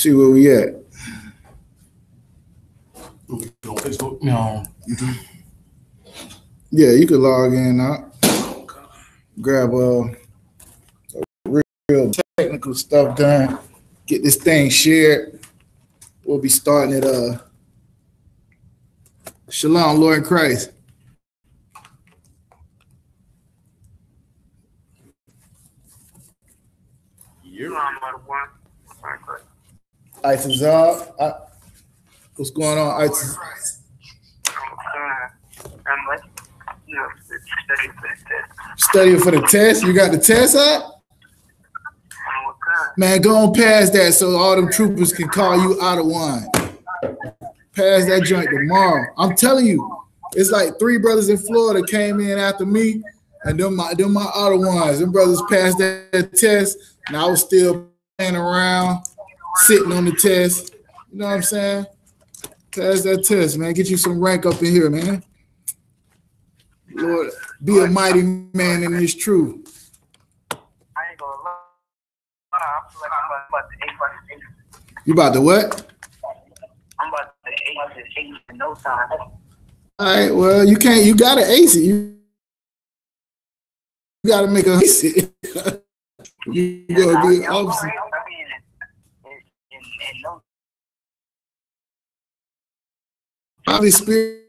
See where we at. On Facebook, YouTube. Yeah, you could log in now. Grab real technical stuff done. Get this thing shared. We'll be starting at Shalom, Lord in Christ. Isupk, what's going on, Isupk? Studying for the test. You got the test up? Man, go on past that so all them troopers can call you out of wine. Pass that joint tomorrow. I'm telling you, it's like 3 brothers in Florida came in after me, and them my out of wines. Them brothers passed that test, and I was still playing around, sitting on the test. You know what I'm saying? Pass that test, man. Get you some rank up in here, man. Lord, be a mighty man in this truth. I ain't gonna lie. I feel like I'm about to ace. You about to what? I'm about to ace in no time. All right, well, you can't. You gotta ace it. You gotta make a ace it. You gotta be opposite. Probably spiritual.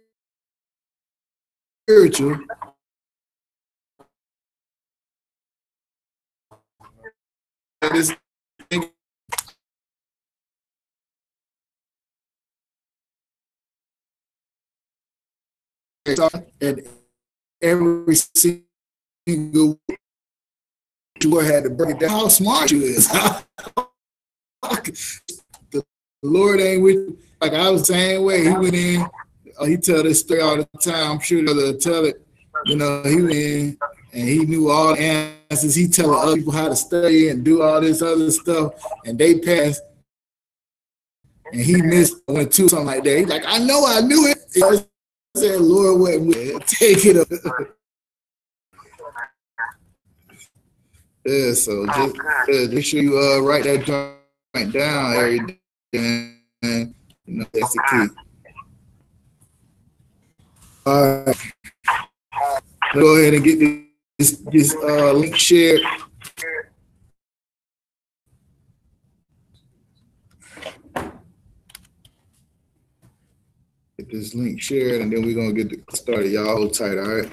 And every single you had to break down how smart you is. The Lord ain't with you. Like I was the same way. He went in. He tell this story all the time. I'm sure they'll tell it. You know, he went in and he knew all the answers. He telling other people how to study and do all this other stuff, and they passed. And he missed one, two, something like that. He's like, I know, I knew it. I said, Lord, what? Take it up. Yeah, so just make sure you write that joint down every day. You know, that's the key. All right. Go ahead and get this link shared. Get this link shared, and then we're gonna get started. Y'all hold tight, all right?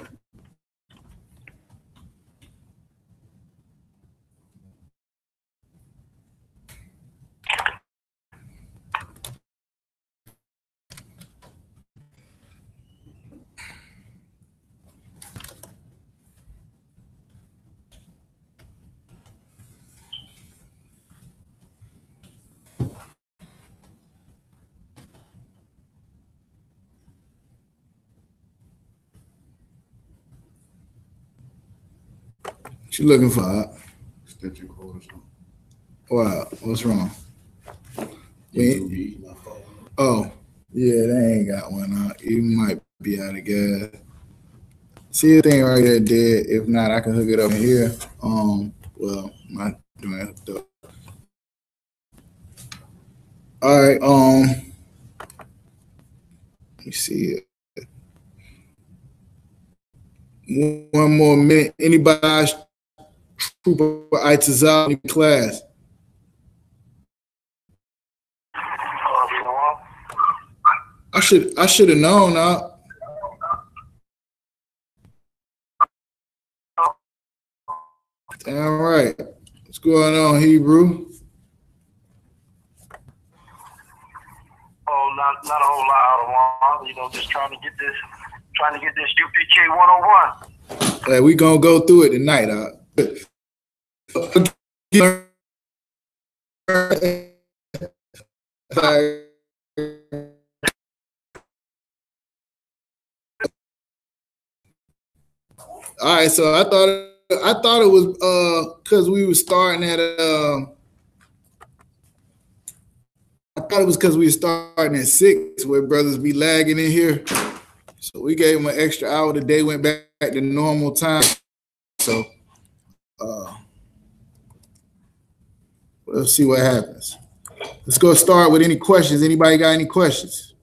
What you looking for? Extension code or something. Wow, what's wrong? Oh, yeah, they ain't got one out. You might be out of gas. See the thing right there dead. If not, I can hook it up in here. Well, I'm not doing it though. All right, let me see it. One more minute. Anybody trooper Isupk in class? I should have known. Damn right. What's going on, Hebrew? Oh, not a whole lot out of one. You know, just trying to get this UPK 101. Hey, we gonna go through it tonight. All right, so I thought it was because we were starting at I thought it was because we were starting at 6 where brothers be lagging in here. So we gave them an extra hour. The day went back to normal time. So we'll see what happens. Let's go start with any questions. Anybody got any questions?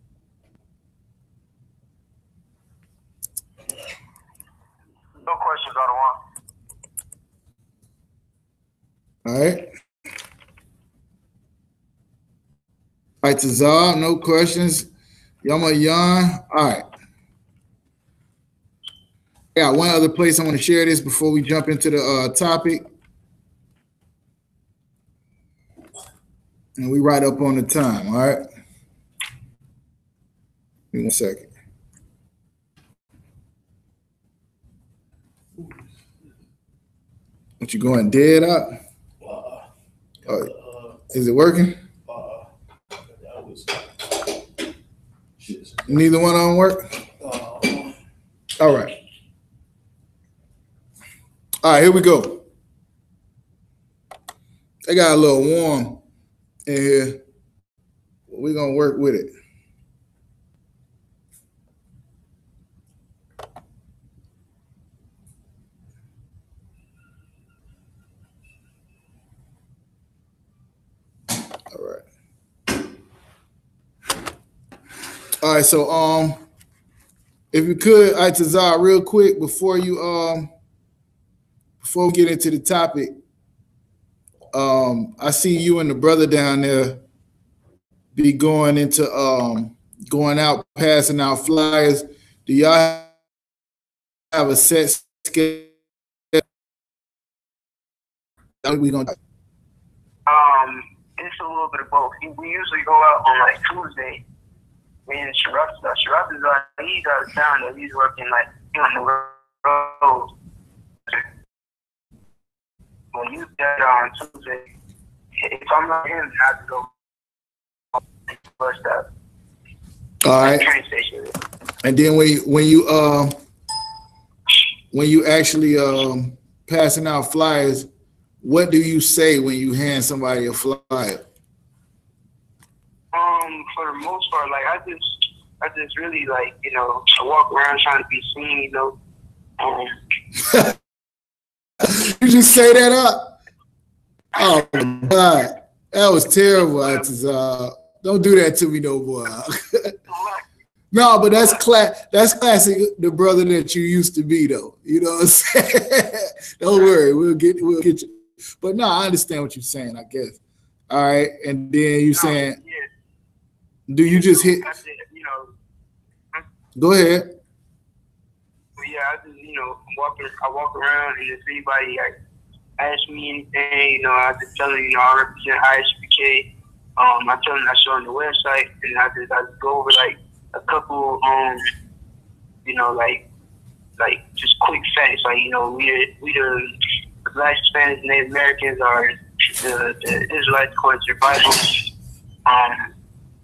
No questions, Ottawa. All right. All right, Tazar, no questions. Yama Yan. All right. I got one other place I want to share this before we jump into the topic. And we right up on the time, all right? Give me 1 second. What, you going dead up? Is it working? Neither one of them work? All right. All right, here we go. They got a little warm in here. We're going to work with it. All right, so if you could, Tazar, real quick before we get into the topic, I see you and the brother down there be going into going out, passing out flyers. Do y'all have a set schedule? We gonna it's a little bit of both. We usually go out on like Tuesday. Me and Sharaf is he's out of town and he's working like on the road. When you get on Tuesday, if I'm not him, I have to go bus stop. All right. Train station. And then when you actually passing out flyers, what do you say when you hand somebody a flyer? For the most part, like I just really like, you know, I walk around trying to be seen, you know. You just say that up? Oh my God, that was terrible. Don't do that to me, no more. No, but that's classic. The brother that you used to be, though. You know what I'm saying? Don't worry, we'll get you. But no, I understand what you're saying, I guess. All right, and then you saying, yeah. Do you just hit? I said, you know. Go ahead. But yeah, I walk around, and if anybody like asks me anything, you know, I just tell them, you know, I represent Isupk. I tell them I show them the website, and I just go over like a couple, you know, like just quick facts, like, you know, we the Black, Hispanics, Native Americans are the Israelites according to their Bible,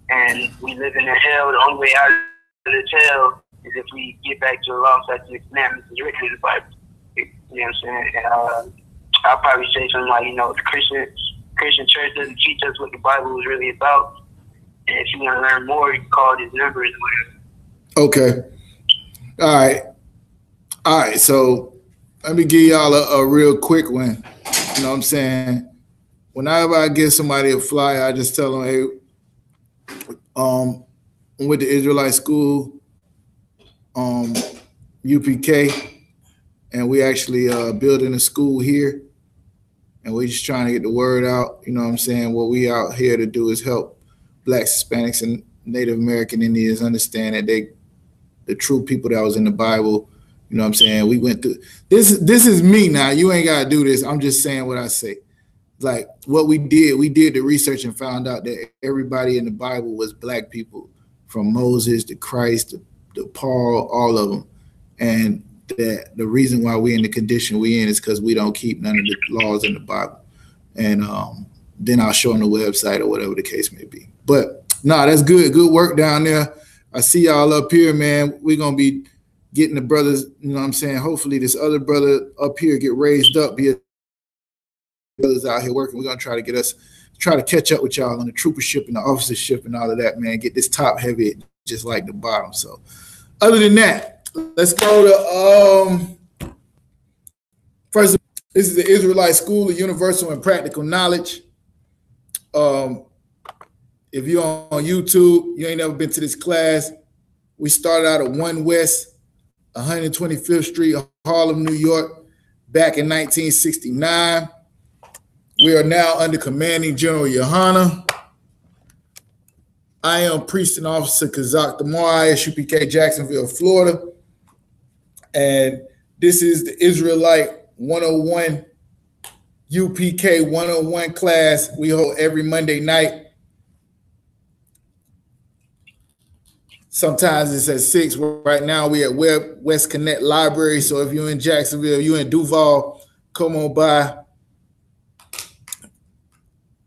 and we live in a hell. The only way out of this hell is if we get back to the law, statutes, and commandments is written in the Bible. You know what I'm saying? And I'll probably say something like, you know, the Christian church doesn't teach us what the Bible is really about. And if you want to learn more, you can call these numbers or whatever. Okay. All right. So let me give y'all a real quick one. You know what I'm saying? Whenever I give somebody a flyer, I just tell them, hey, I'm with the Israelite school, UPK, and we actually building a school here, and we're just trying to get the word out. You know what I'm saying? What we out here to do is help Blacks, Hispanics, and Native American Indians understand that the true people that was in the Bible. You know what I'm saying? We went through this. This is me now. You ain't got to do this. I'm just saying what I say. Like what we did the research and found out that everybody in the Bible was Black people, from Moses to Christ to Paul, all of them. And that the reason why we're in the condition we in is because we don't keep none of the laws in the Bible. And then I'll show them the website or whatever the case may be. But nah, that's good. Good work down there. I see y'all up here, man. We're going to be getting the brothers, you know what I'm saying? Hopefully this other brother up here get raised up, be brothers out here working. We're going to try to catch up with y'all on the troopership and the officership and all of that, man. Get this top heavy just like the bottom. So other than that, let's go to first, this is the Israelite School of Universal and Practical Knowledge. If you're on YouTube, you ain't never been to this class. We started out at 1 West, 125th Street, Harlem, New York, back in 1969. We are now under Commanding General Yohana. I am Priest and Officer Kazak Damar, Isupk, Jacksonville, Florida. And this is the Israelite 101 UPK 101 class we hold every Monday night. Sometimes it's at 6. Right now we at West Connect Library. So if you're in Jacksonville, you're in Duval, come on by.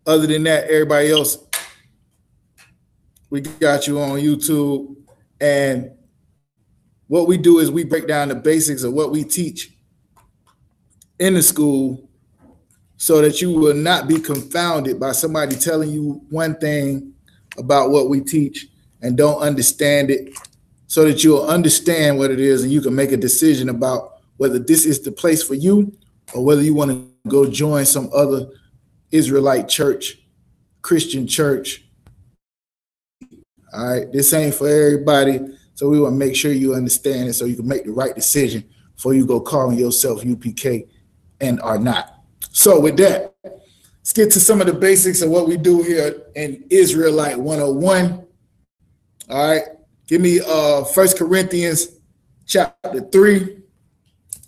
Other than that, everybody else, we got you on YouTube. And what we do is we break down the basics of what we teach in the school so that you will not be confounded by somebody telling you one thing about what we teach and don't understand it, so that you'll understand what it is and you can make a decision about whether this is the place for you or whether you want to go join some other Israelite church, Christian church. All right, this ain't for everybody, so we want to make sure you understand it so you can make the right decision before you go calling yourself UPK and are not. So with that, let's get to some of the basics of what we do here in Israelite 101. All right, give me 1 Corinthians chapter 3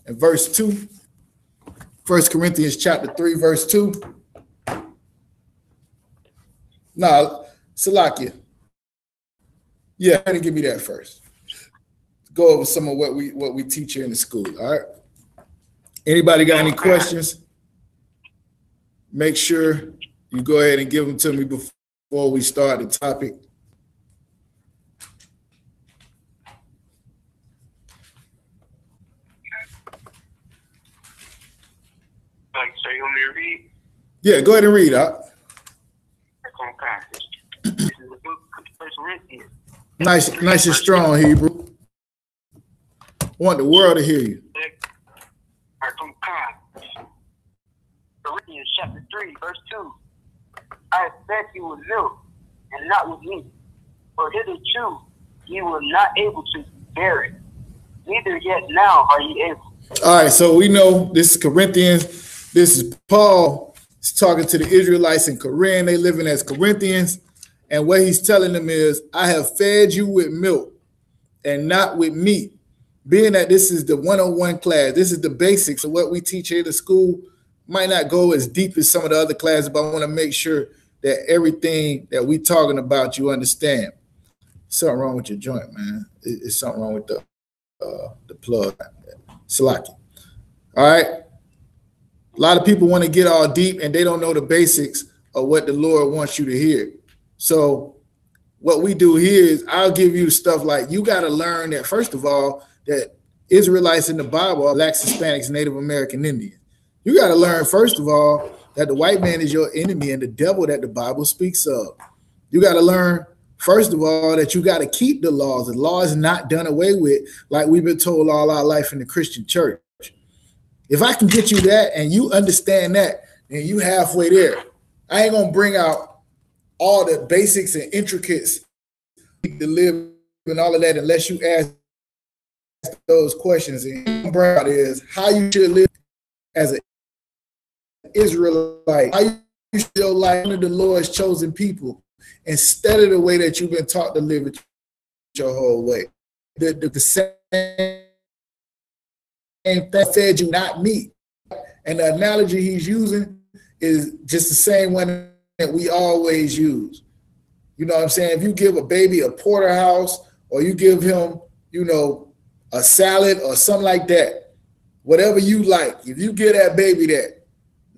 and verse 2. 1 Corinthians chapter 3, verse 2. No, Salakia. Yeah, go ahead and give me that first. Go over some of what we teach here in the school. All right. Anybody got any questions? Make sure you go ahead and give them to me before we start the topic. So you want me to read? Yeah, go ahead and read out. This is the book of 1 Corinthians. Nice and strong, Hebrew. I want the world to hear you. Corinthians chapter 3, verse 2. I have fed you with milk and not with meat, for hitherto ye were not able to bear it, neither yet now are ye able. All right, so we know this is Corinthians. This is Paul. He's talking to the Israelites in Corinth. They living as Corinthians. And what he's telling them is, I have fed you with milk and not with meat. Being that this is the 101 class, this is the basics of what we teach here at the school. Might not go as deep as some of the other classes, but I want to make sure that everything that we talking about, you understand. Something wrong with your joint, man. It's something wrong with the plug. Salaki. All right. A lot of people want to get all deep and they don't know the basics of what the Lord wants you to hear. So what we do here is I'll give you stuff like you got to learn that, first of all, that Israelites in the Bible are Blacks, Hispanics, Native American Indians. You got to learn, first of all, that the white man is your enemy and the devil that the Bible speaks of. You got to learn, first of all, that you got to keep the laws. The law is not done away with like we've been told all our life in the Christian church. If I can get you that and you understand that, then you halfway there. I ain't going to bring out all the basics and intricates to live and all of that unless you ask those questions. And bring out is how you should live as an Israelite, how you should live like one of the Lord's chosen people instead of the way that you've been taught to live it your whole way. The same thing fed you, not meat. And the analogy he's using is just the same one that we always use. You know what I'm saying? If you give a baby a porterhouse or you give him, you know, a salad or something like that, whatever you like, if you give that baby that,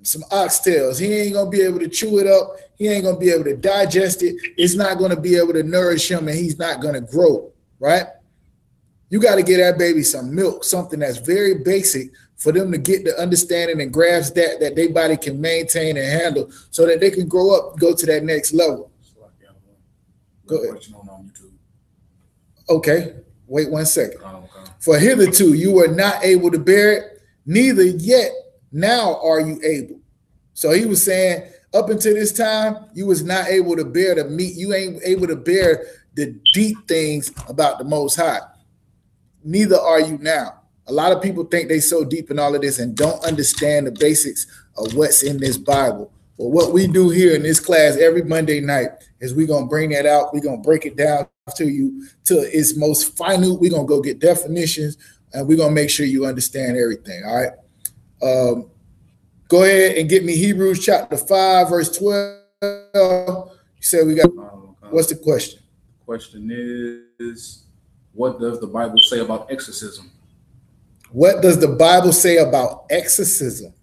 some oxtails, he ain't going to be able to chew it up. He ain't going to be able to digest it. It's not going to be able to nourish him and he's not going to grow, right? You got to get that baby some milk, something that's very basic for them to get the understanding and grasp that their body can maintain and handle so that they can grow up, go to that next level. Go ahead. Okay, wait 1 second. For hitherto you were not able to bear it, neither yet now are you able. So he was saying, Up until this time, you was not able to bear the meat. You ain't able to bear the deep things about the Most High. Neither are you now. A lot of people think they so deep in all of this and don't understand the basics of what's in this Bible. But what we do here in this class every Monday night is we're going to bring that out. We're going to break it down to you to its most final. We're going to go get definitions, and we're going to make sure you understand everything, all right? Go ahead and get me Hebrews chapter 5, verse 12. You said we got, what's the question? The question is, what does the Bible say about exorcism? What does the Bible say about exorcism?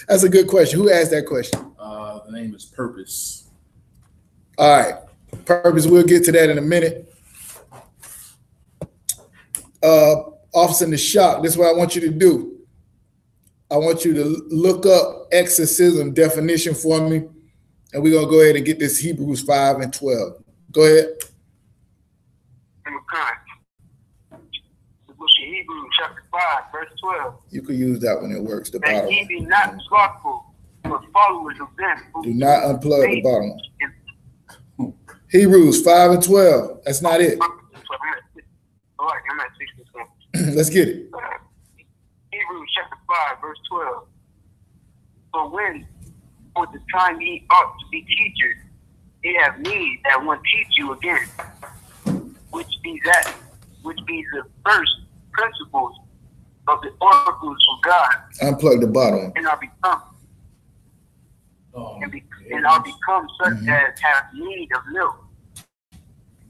That's a good question. Who asked that question? The name is Purpose. All right. Purpose, we'll get to that in a minute. Officer in the shop, this is what I want you to do. I want you to look up exorcism definition for me, and we're going to go ahead and get this Hebrews 5 and 12. Go ahead. Hebrews chapter 5, verse 12. You could use that when it works. The bottom. And ye be not slothful, but followers of them. Do not unplug the bottom one. Hebrews 5 and 12. That's not it. All right, I'm at 6%. Let's get it. Hebrews chapter 5, verse 12. For when, for the time ye ought to be teachers, ye have need that one teach you again, which be the first principles of the oracles of God. Unplug the bottom. And are become such as have need of milk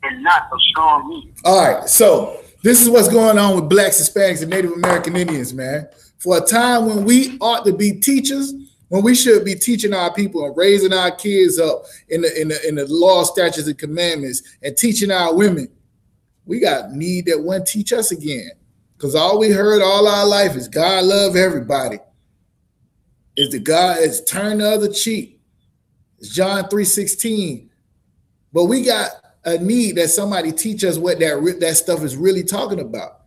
and not of strong meat. All right, so this is what's going on with Blacks, Hispanics, and Native American Indians, man. For a time when we ought to be teachers, when we should be teaching our people and raising our kids up in the law, statutes, and commandments, and teaching our women, we got need that one teach us again. Because all we heard all our life is God love everybody. It's turn the other cheek. It's John 3:16. But we got a need that somebody teach us what that stuff is really talking about.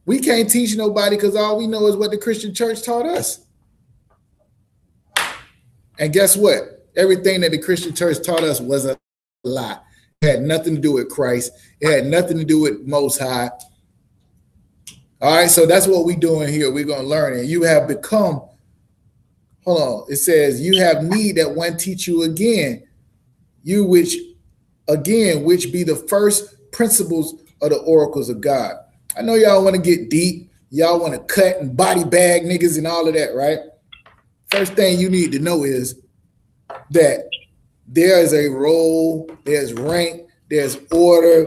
We can't teach nobody because all we know is what the Christian church taught us. And guess what? Everything that the Christian church taught us was a lie. It had nothing to do with Christ. It had nothing to do with Most High. All right, so that's what we're doing here. We're going to learn it. You have become, hold on, it says, you have need that one teach you again. You which be the first principles of the oracles of God. I know y'all want to get deep. Y'all want to cut and body bag niggas and all of that, right? First thing you need to know is that there is a role, there's rank, there's order,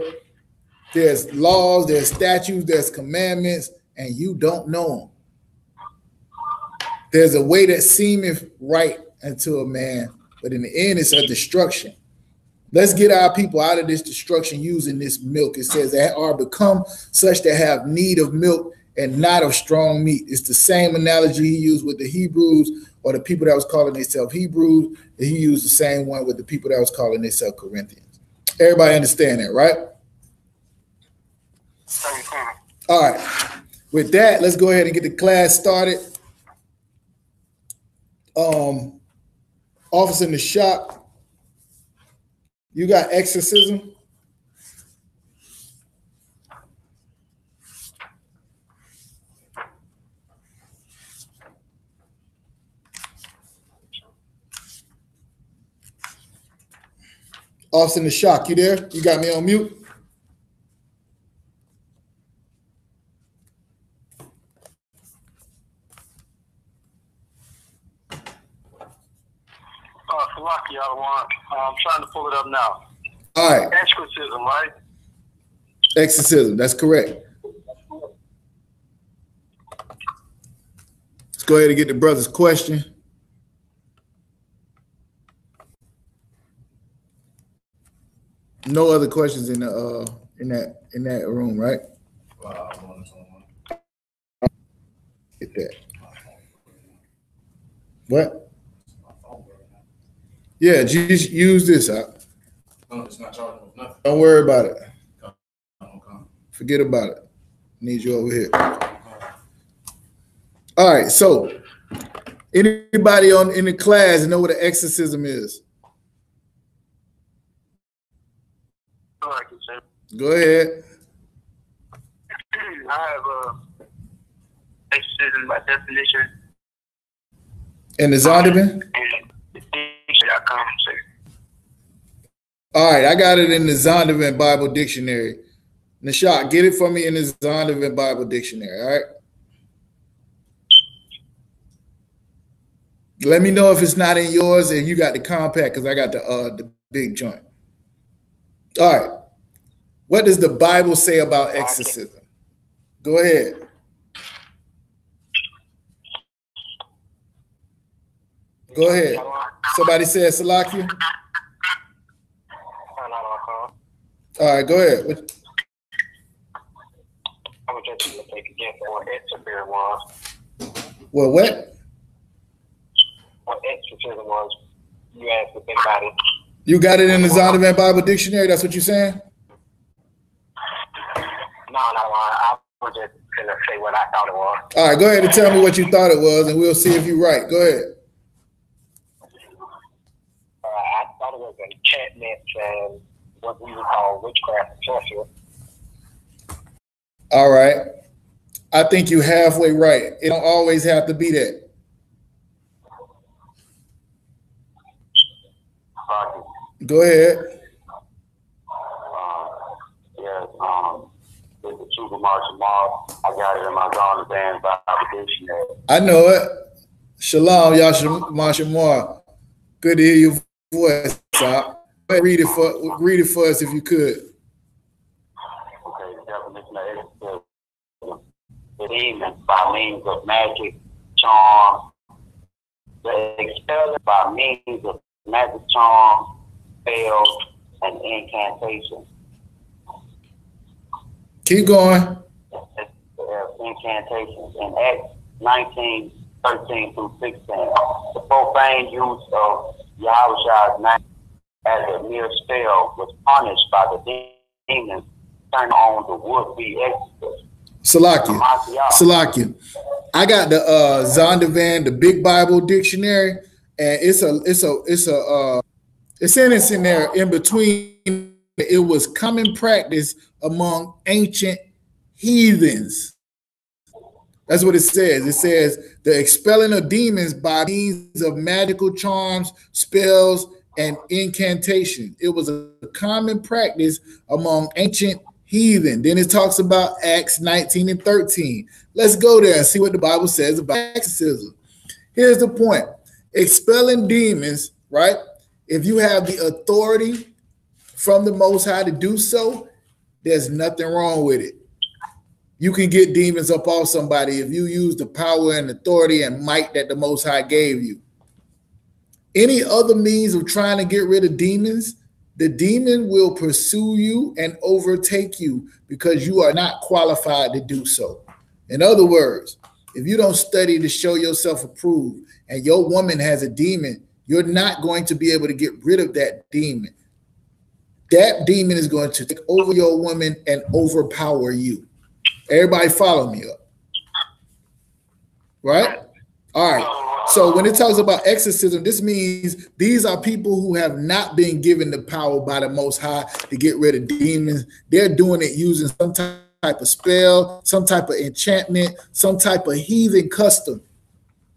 there's laws, there's statutes, there's commandments, and you don't know them. There's a way that seemeth right unto a man, but in the end, it's a destruction. Let's get our people out of this destruction using this milk. It says that are become such that have need of milk and not of strong meat. It's the same analogy he used with the Hebrews or the people that was calling themselves Hebrews. He used the same one with the people that was calling themselves Corinthians. Everybody understand that, right? All right. With that, let's go ahead and get the class started. Officer in the shop. You got exorcism? Officer in the shop, you there? You got me on mute? I'm trying to pull it up now. All right. Exorcism, right? Exorcism, that's correct. Let's go ahead and get the brother's question. No other questions in the in that room, right? Get that. What? Yeah, just use this out. No, it's not charging with nothing. Don't worry about it. Okay. Forget about it. Need you over here. All right, so Anybody in the class know what an exorcism is? Go ahead. I have exorcism by definition. And the Zondervan? All right, I got it in the Zondervan Bible Dictionary. Nishak, get it for me in the Zondervan Bible Dictionary, all right? Let me know if it's not in yours and you got the compact, because I got the big joint. All right. What does the Bible say about exorcism? Go ahead. Go ahead. Somebody said Salakia? All right, go ahead. I was just going to take again what exorcism was. Well, what? What exorcism was. You asked if anybody. You got it in the Zondervan Bible Dictionary? That's what you're saying? No, I was just going to say what I thought it was. All right, go ahead and tell me what you thought it was, and we'll see if you're right. Go ahead. I thought it was enchantment and what we would call witchcraft and sorcery. All right. I think you're halfway right. It don't always have to be that. Go ahead. With the Super Martial Mall, I got it in my Zondervan Bible Dictionary. I know it. Shalom, Yashamar. Good to hear your voice. Read it for us if you could. Okay, the definition of exorcism: the demons by means of magic, charm. The expelling by means of magic, charm, spells, and incantation. Keep going. Incantations. In Acts 19:13-16, the profane use of Yahweh's name as a mere spell was punished by the demons turned on the would-be exorcist. Salakia. I got the Zondervan, the Big Bible Dictionary, and it's in there in between. It was common practice among ancient heathens. That's what it says. It says the expelling of demons by means of magical charms, spells, and incantation. It was a common practice among ancient heathen. Then it talks about Acts 19 and 13. Let's go there and see what the Bible says about exorcism. Here's the point. Expelling demons, right? If you have the authority from the Most High to do so, there's nothing wrong with it. You can get demons up off somebody if you use the power and authority and might that the Most High gave you. Any other means of trying to get rid of demons, the demon will pursue you and overtake you because you are not qualified to do so. In other words, if you don't study to show yourself approved and your woman has a demon, you're not going to be able to get rid of that demon. That demon is going to take over your woman and overpower you. Everybody follow me up. Right? All right. So when it talks about exorcism, this means these are people who have not been given the power by the Most High to get rid of demons. They're doing it using some type of spell, some type of enchantment, some type of heathen custom.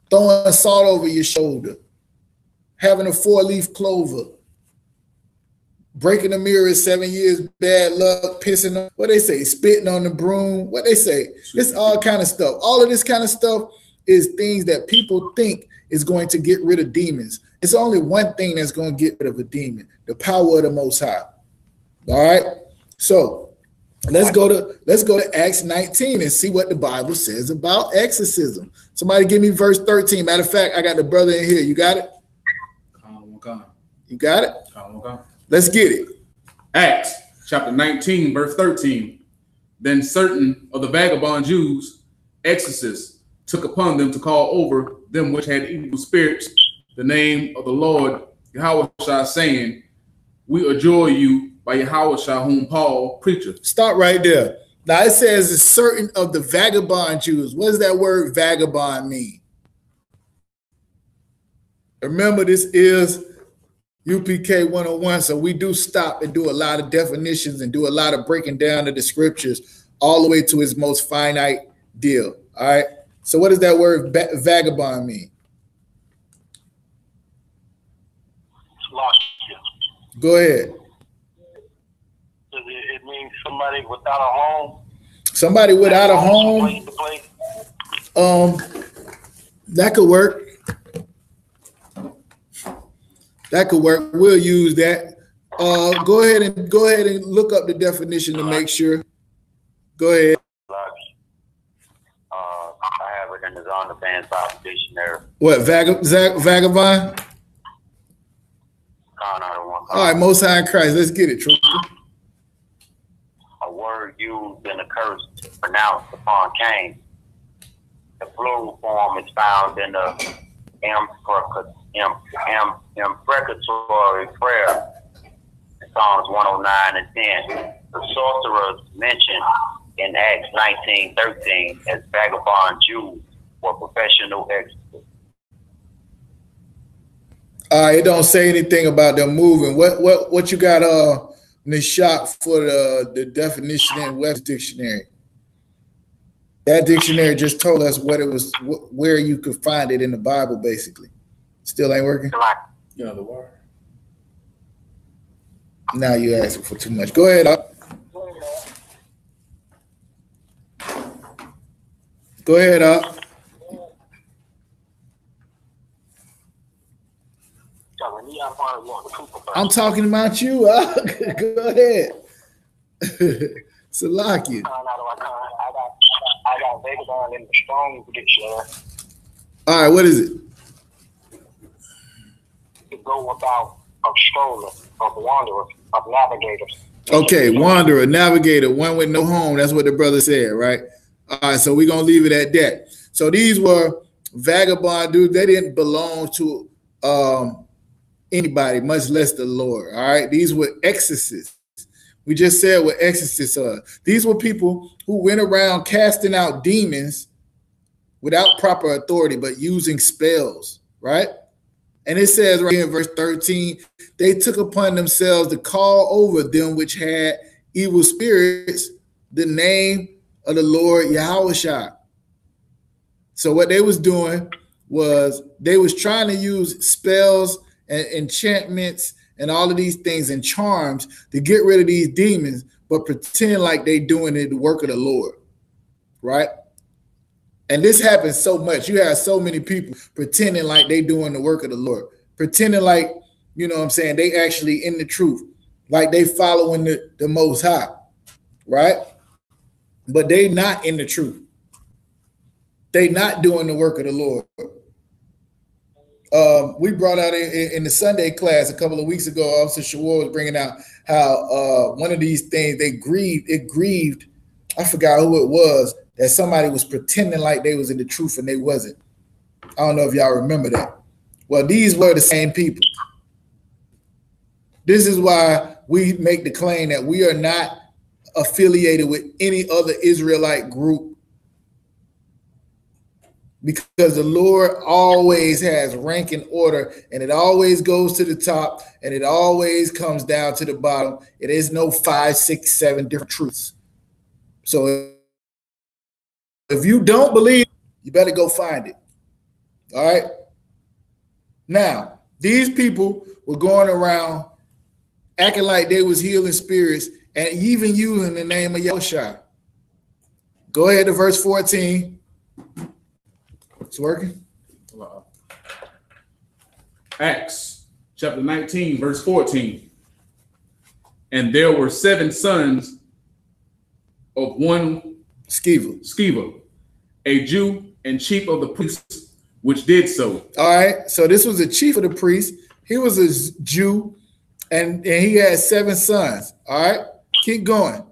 Throwing salt over your shoulder, having a 4-leaf clover, breaking the mirror 7 years, bad luck, pissing on, what they say, spitting on the broom, what they say. It's all kind of stuff. All of this kind of stuff is things that people think is going to get rid of demons. It's only one thing that's going to get rid of a demon, the power of the Most High. All right. So let's go to Acts 19 and see what the Bible says about exorcism. Somebody give me verse 13. Matter of fact, I got the brother in here. You got it? You got it? Let's get it. Acts chapter 19, verse 13. Then certain of the vagabond Jews, exorcists, took upon them to call over them which had evil spirits the name of the Lord Yahweh, saying, we adjure you by Yahweh, whom Paul preacheth. Stop right there. Now it says it's certain of the vagabond Jews. What does that word vagabond mean? Remember, this is UPK 101, so we do stop and do a lot of definitions and do a lot of breaking down of the scriptures all the way to its most finite deal. All right. So what does that word vagabond mean? Lost you. Go ahead. It means somebody without a home. Somebody without a home. That could work. That could work. We'll use that. Go ahead and look up the definition to make sure. Go ahead. I have it in the Zonda Band Bible Dictionary. What, vagabond? All right, Most High in Christ. Let's get it, trooper. A word used in a curse pronounced upon Cain. The plural form is found in the imprecatory prayer in Psalms 109 and 10. The sorcerers mentioned in Acts 19:13 as vagabond Jews were professional exorcists. It don't say anything about them moving. What you got in the shop for the definition in Webster's dictionary? That dictionary just told us what it was, where you could find it in the Bible, basically. Still ain't working? Yeah, the word. Now you asking for too much. Go ahead, Up. Go ahead, Up. I'm talking about you. Go ahead. Salaki. I got vagabond in the Strong's dictionary. All right, what is it? To go about of stroller, of wanderer, of navigators. Okay, wanderer, navigator, one with no home. That's what the brother said, right? All right, so we're going to leave it at that. So these were vagabond dudes. They didn't belong to anybody, much less the Lord, all right? These were exorcists. We just said what exorcists are. These were people who went around casting out demons without proper authority, but using spells, right? And it says right here in verse 13, they took upon themselves to call over them which had evil spirits the name of the Lord Yahushua. So what they was doing was they was trying to use spells and enchantments and all of these things and charms to get rid of these demons, but pretend like they doing the work of the Lord, right? And this happens so much. You have so many people pretending like they doing the work of the Lord, pretending like, you know what I'm saying, they actually in the truth, like they following the Most High, right? But they not in the truth. They not doing the work of the Lord. We brought out in the Sunday class a couple of weeks ago, Officer Shawar was bringing out how one of these things, it grieved, I forgot who it was, that somebody was pretending like they was in the truth and they wasn't. I don't know if y'all remember that. Well, these were the same people. This is why we make the claim that we are not affiliated with any other Israelite group, because the Lord always has rank and order, and it always goes to the top and it always comes down to the bottom. It is no 5, 6, 7 different truths. So if you don't believe, you better go find it. All right. Now, these people were going around acting like they was healing spirits and even using the name of Yahushua. Go ahead to verse 14. It's working. Acts chapter 19, verse 14. And there were 7 sons of one Sceva, a Jew and chief of the priests, which did so. All right. So this was the chief of the priests. He was a Jew, and he had 7 sons. All right. Keep going.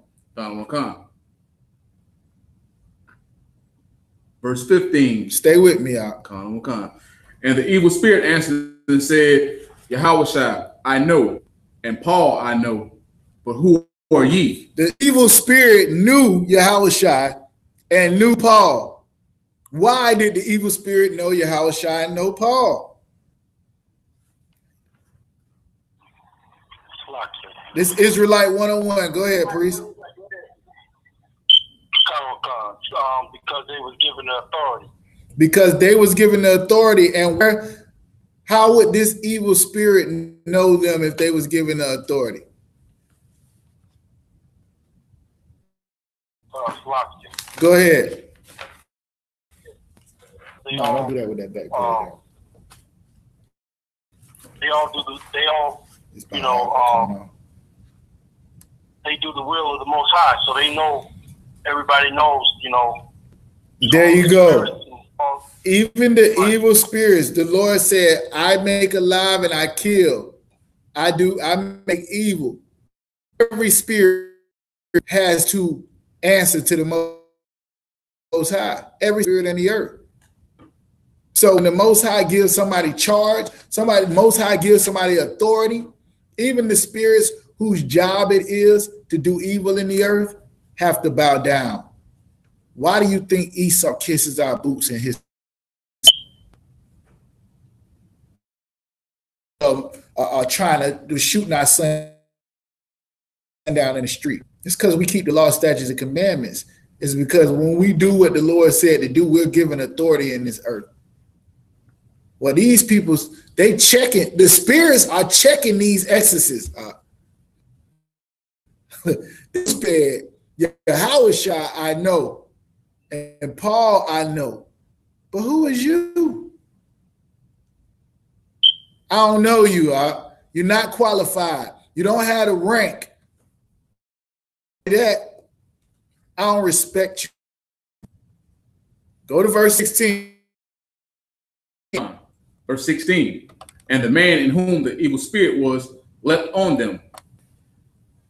Verse 15. Stay with me out. And the evil spirit answered and said, Yahushua, I know, and Paul I know, but who are ye? The evil spirit knew Yahushua and knew Paul. Why did the evil spirit know Yahushua and know Paul? This Israelite 101. Go ahead, priest. Because they was given the authority. Because they was given the authority, and how would this evil spirit know them if they was given the authority? Go ahead. No, don't do that with that back. They all do they do the will of the Most High, so they know. Everybody knows, There you go. Even the evil spirits, the Lord said, I make alive and I kill. I make evil. Every spirit has to answer to the Most High. Every spirit in the earth. So when the Most High gives somebody charge, Most High gives somebody authority, even the spirits whose job it is to do evil in the earth have to bow down. Why do you think Isupk kisses our boots in his trying to shooting our son down in the street? It's because we keep the law, statutes, and commandments. It's because when we do what the Lord said to do, we're given authority in this earth. Well, these people, the spirits are checking these exorcists. This bad. Yahushua, I know. And Paul, I know. But who is you? I don't know you. You're not qualified. You don't have the rank. That I don't respect you. Go to verse 16. Verse 16. And the man in whom the evil spirit was leapt on them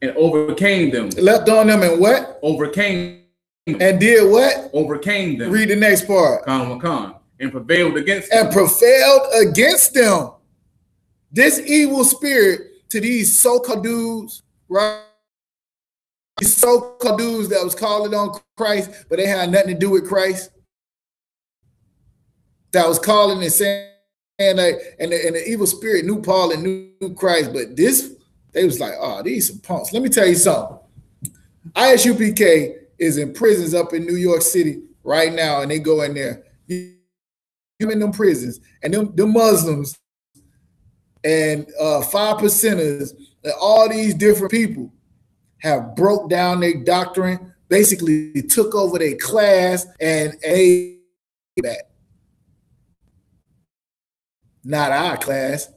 and overcame them. Leapt on them and what? Overcame. And did what? Overcame them. Read the next part. And prevailed against them. And prevailed against them. This evil spirit to these so-called dudes, right? These so-called dudes that was calling on Christ, but they had nothing to do with Christ. That was calling and saying, and the evil spirit knew Paul and knew Christ, but they was like, oh, these some punks. Let me tell you something. Isupk is in prisons up in New York City right now, and they go in there. You in them prisons, and them Muslims and 5%ers and all these different people have broke down their doctrine, basically took over their class and that. Not our class.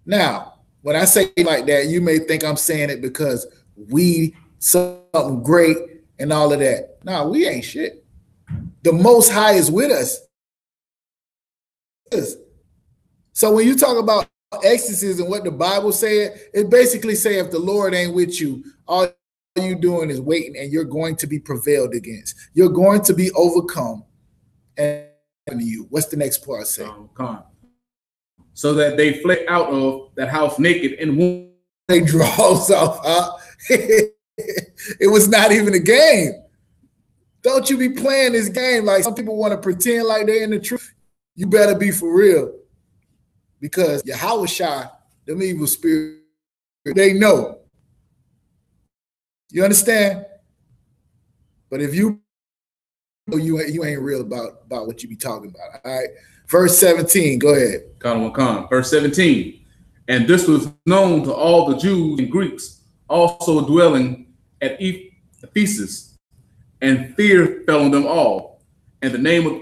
Now, when I say like that, you may think I'm saying it because we something great and all of that. No, we ain't shit. The Most High is with us. So when you talk about exorcism, what the Bible said, it basically say if the Lord ain't with you, all you doing is waiting, and you're going to be prevailed against. You're going to be overcome. And you, what's the next part say? So that they fled out of that house naked and wounded. They draws off. It was not even a game. Don't you be playing this game like some people want to pretend like they're in the truth. You better be for real. Because Yahushua, them evil spirits, they know. You understand? But if you ain't real about what you be talking about. All right. Verse 17, go ahead. Verse 17. And this was known to all the Jews and Greeks also dwelling at Ephesus, and fear fell on them all. And the name of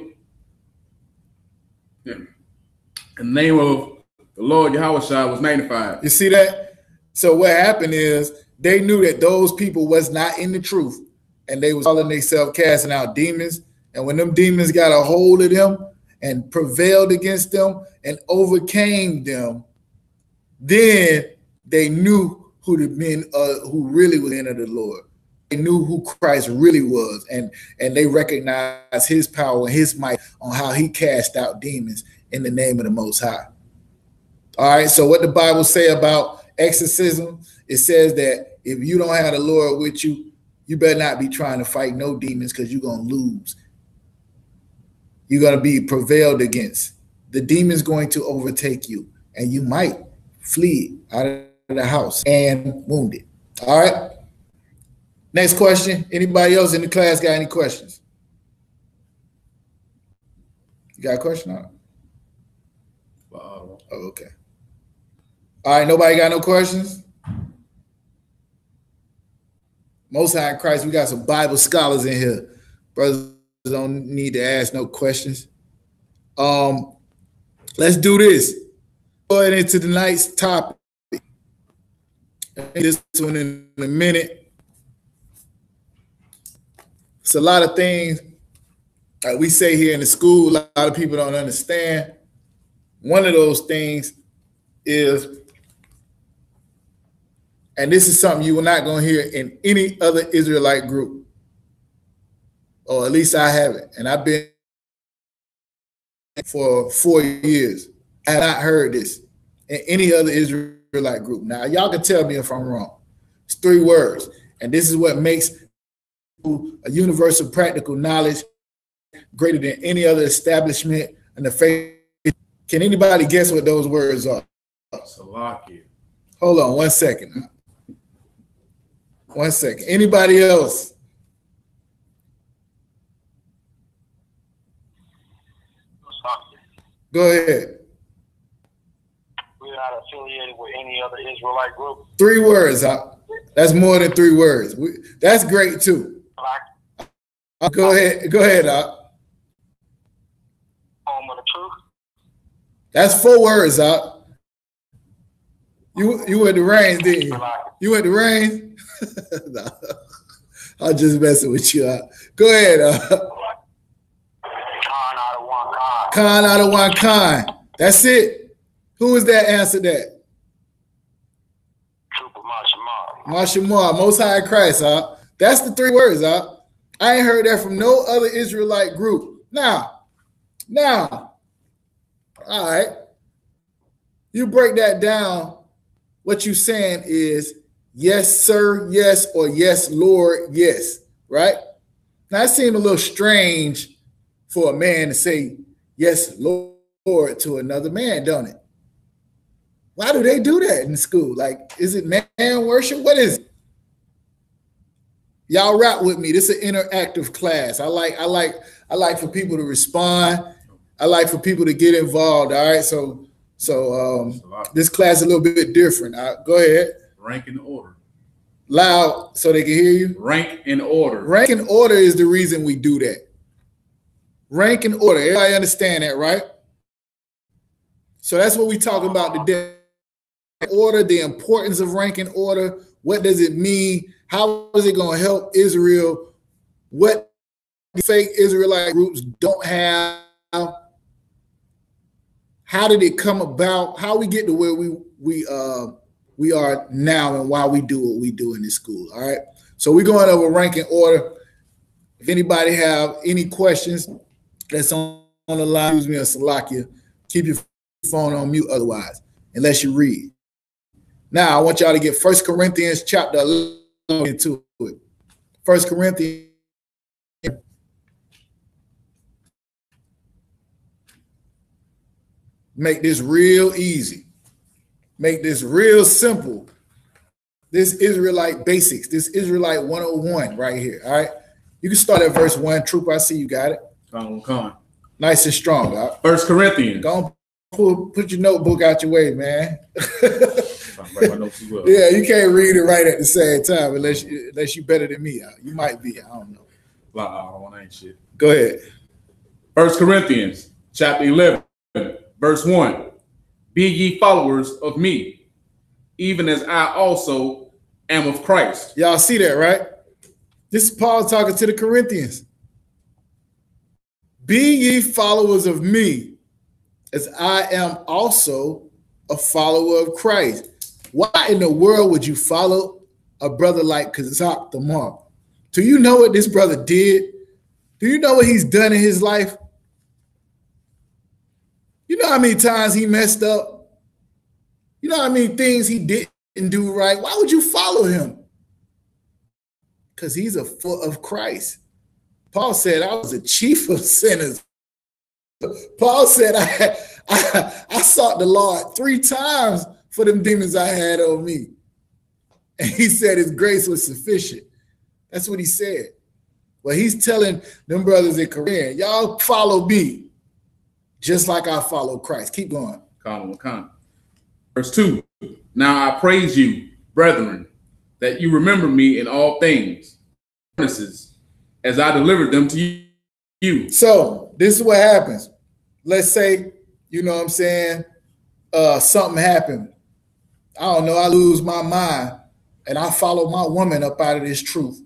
the Lord Yahushua was magnified. You see that? So what happened is they knew that those people was not in the truth, and they was calling themselves casting out demons. And when them demons got a hold of them and prevailed against them and overcame them, then they knew who the men who really was in the Lord. They knew who Christ really was, and they recognized his power and his might on how he cast out demons in the name of the Most High. All right, so what the Bible say about exorcism, it says that if you don't have the Lord with you, you better not be trying to fight no demons, because you're going to lose. You're going to be prevailed against. The demon's going to overtake you, and you might flee out of the house and wounded. All right. Next question. Anybody else in the class got any questions? You got a question on it? Oh, okay. All right, nobody got no questions? Most High in Christ, we got some Bible scholars in here. Brothers don't need to ask no questions. Let's do this. Go ahead into tonight's topic. This one in a minute. It's a lot of things that we say here in the school, a lot of people don't understand. One of those things is, and this is something you are not going to hear in any other Israelite group, or at least I haven't, and I've been for 4 years. I have not heard this in any other Israelite group. Now, y'all can tell me if I'm wrong. It's 3 words, and this is what makes a universal practical knowledge greater than any other establishment in the faith. Can anybody guess what those words are? Salakia. Hold on 1 second. 1 second. Anybody else? Go ahead. We're not affiliated with any other Israelite group. 3 words. That's more than 3 words. That's great too. Go ahead. Go ahead. Home of the truth. That's 4 words. You went to range, didn't you? You went to range? No. I'm just messing with you. Go ahead. Khan out of one kind. That's it. Who is that answered that? Trooper Mashamar. Mashamar, Most High Christ. That's the 3 words. I ain't heard that from no other Israelite group. Now, all right. You break that down. What you saying is yes, sir, yes, or yes, Lord, yes, right? Now, it seems a little strange for a man to say yes, Lord, to another man, don't it? Why do they do that in school? Like, is it man worship? What is it? Y'all rap with me. This is an interactive class. I like for people to respond. I like for people to get involved. All right. So this class is a little bit different. Go ahead. Rank and order. Loud so they can hear you. Rank and order. Rank and order is the reason we do that. Rank and order. Everybody understand that, right? So that's what we talk about today. Order, the importance of rank and order. What does it mean? How is it going to help Israel? What fake Israelite groups don't have? How did it come about? How we get to where we are now, and why we do what we do in this school? All right. So we're going over rank and order. If anybody have any questions that's on the line, use me a Salakia. Keep your phone on mute otherwise, unless you read. Now I want y'all to get 1 Corinthians chapter 11 into it. 1 Corinthians. Make this real easy. Make this real simple. This Israelite basics, this Israelite 101 right here. All right. You can start at verse 1. Troop, I see you got it. Come on. Nice and strong. 1 Corinthians. Go on, put your notebook out your way, man. Yeah, you can't read it right at the same time unless you're better than me. You might be. I don't know. I ain't shit. Go ahead. 1 Corinthians chapter 11, verse 1. Be ye followers of me, even as I also am of Christ. Y'all see that, right? This is Paul talking to the Corinthians. Be ye followers of me, as I am also a follower of Christ. Why in the world would you follow a brother like Isupk the Mark? Do you know what this brother did? Do you know what he's done in his life? You know how many times he messed up? You know how many things he didn't do right? Why would you follow him? Because he's a foot of Christ. Paul said, I was the chief of sinners. Paul said, I sought the Lord 3 times for them demons I had on me. And he said his grace was sufficient. That's what he said. Well, he's telling them brothers in Korean, y'all follow me just like I follow Christ. Keep going. Verse 2. Now I praise you, brethren, that you remember me in all things, as I delivered them to you. So this is what happens. Let's say, you know what I'm saying, something happened. I don't know, I lose my mind and I follow my woman up out of this truth.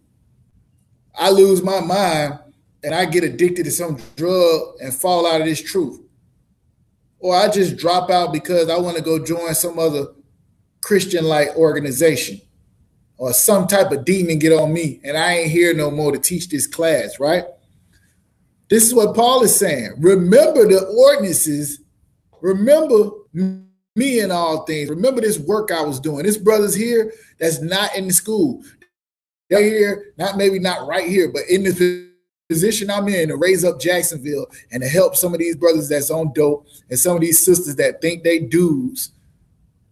I lose my mind and I get addicted to some drug and fall out of this truth. Or I just drop out because I want to go join some other Christian-like organization, or some type of demon get on me and I ain't here no more to teach this class, right? This is what Paul is saying. Remember the ordinances. Remember me in all things. Remember this work I was doing. This brother's here that's not in the school. They're here, maybe not right here, but in the position I'm in to raise up Jacksonville and to help some of these brothers that's on dope and some of these sisters that think they dudes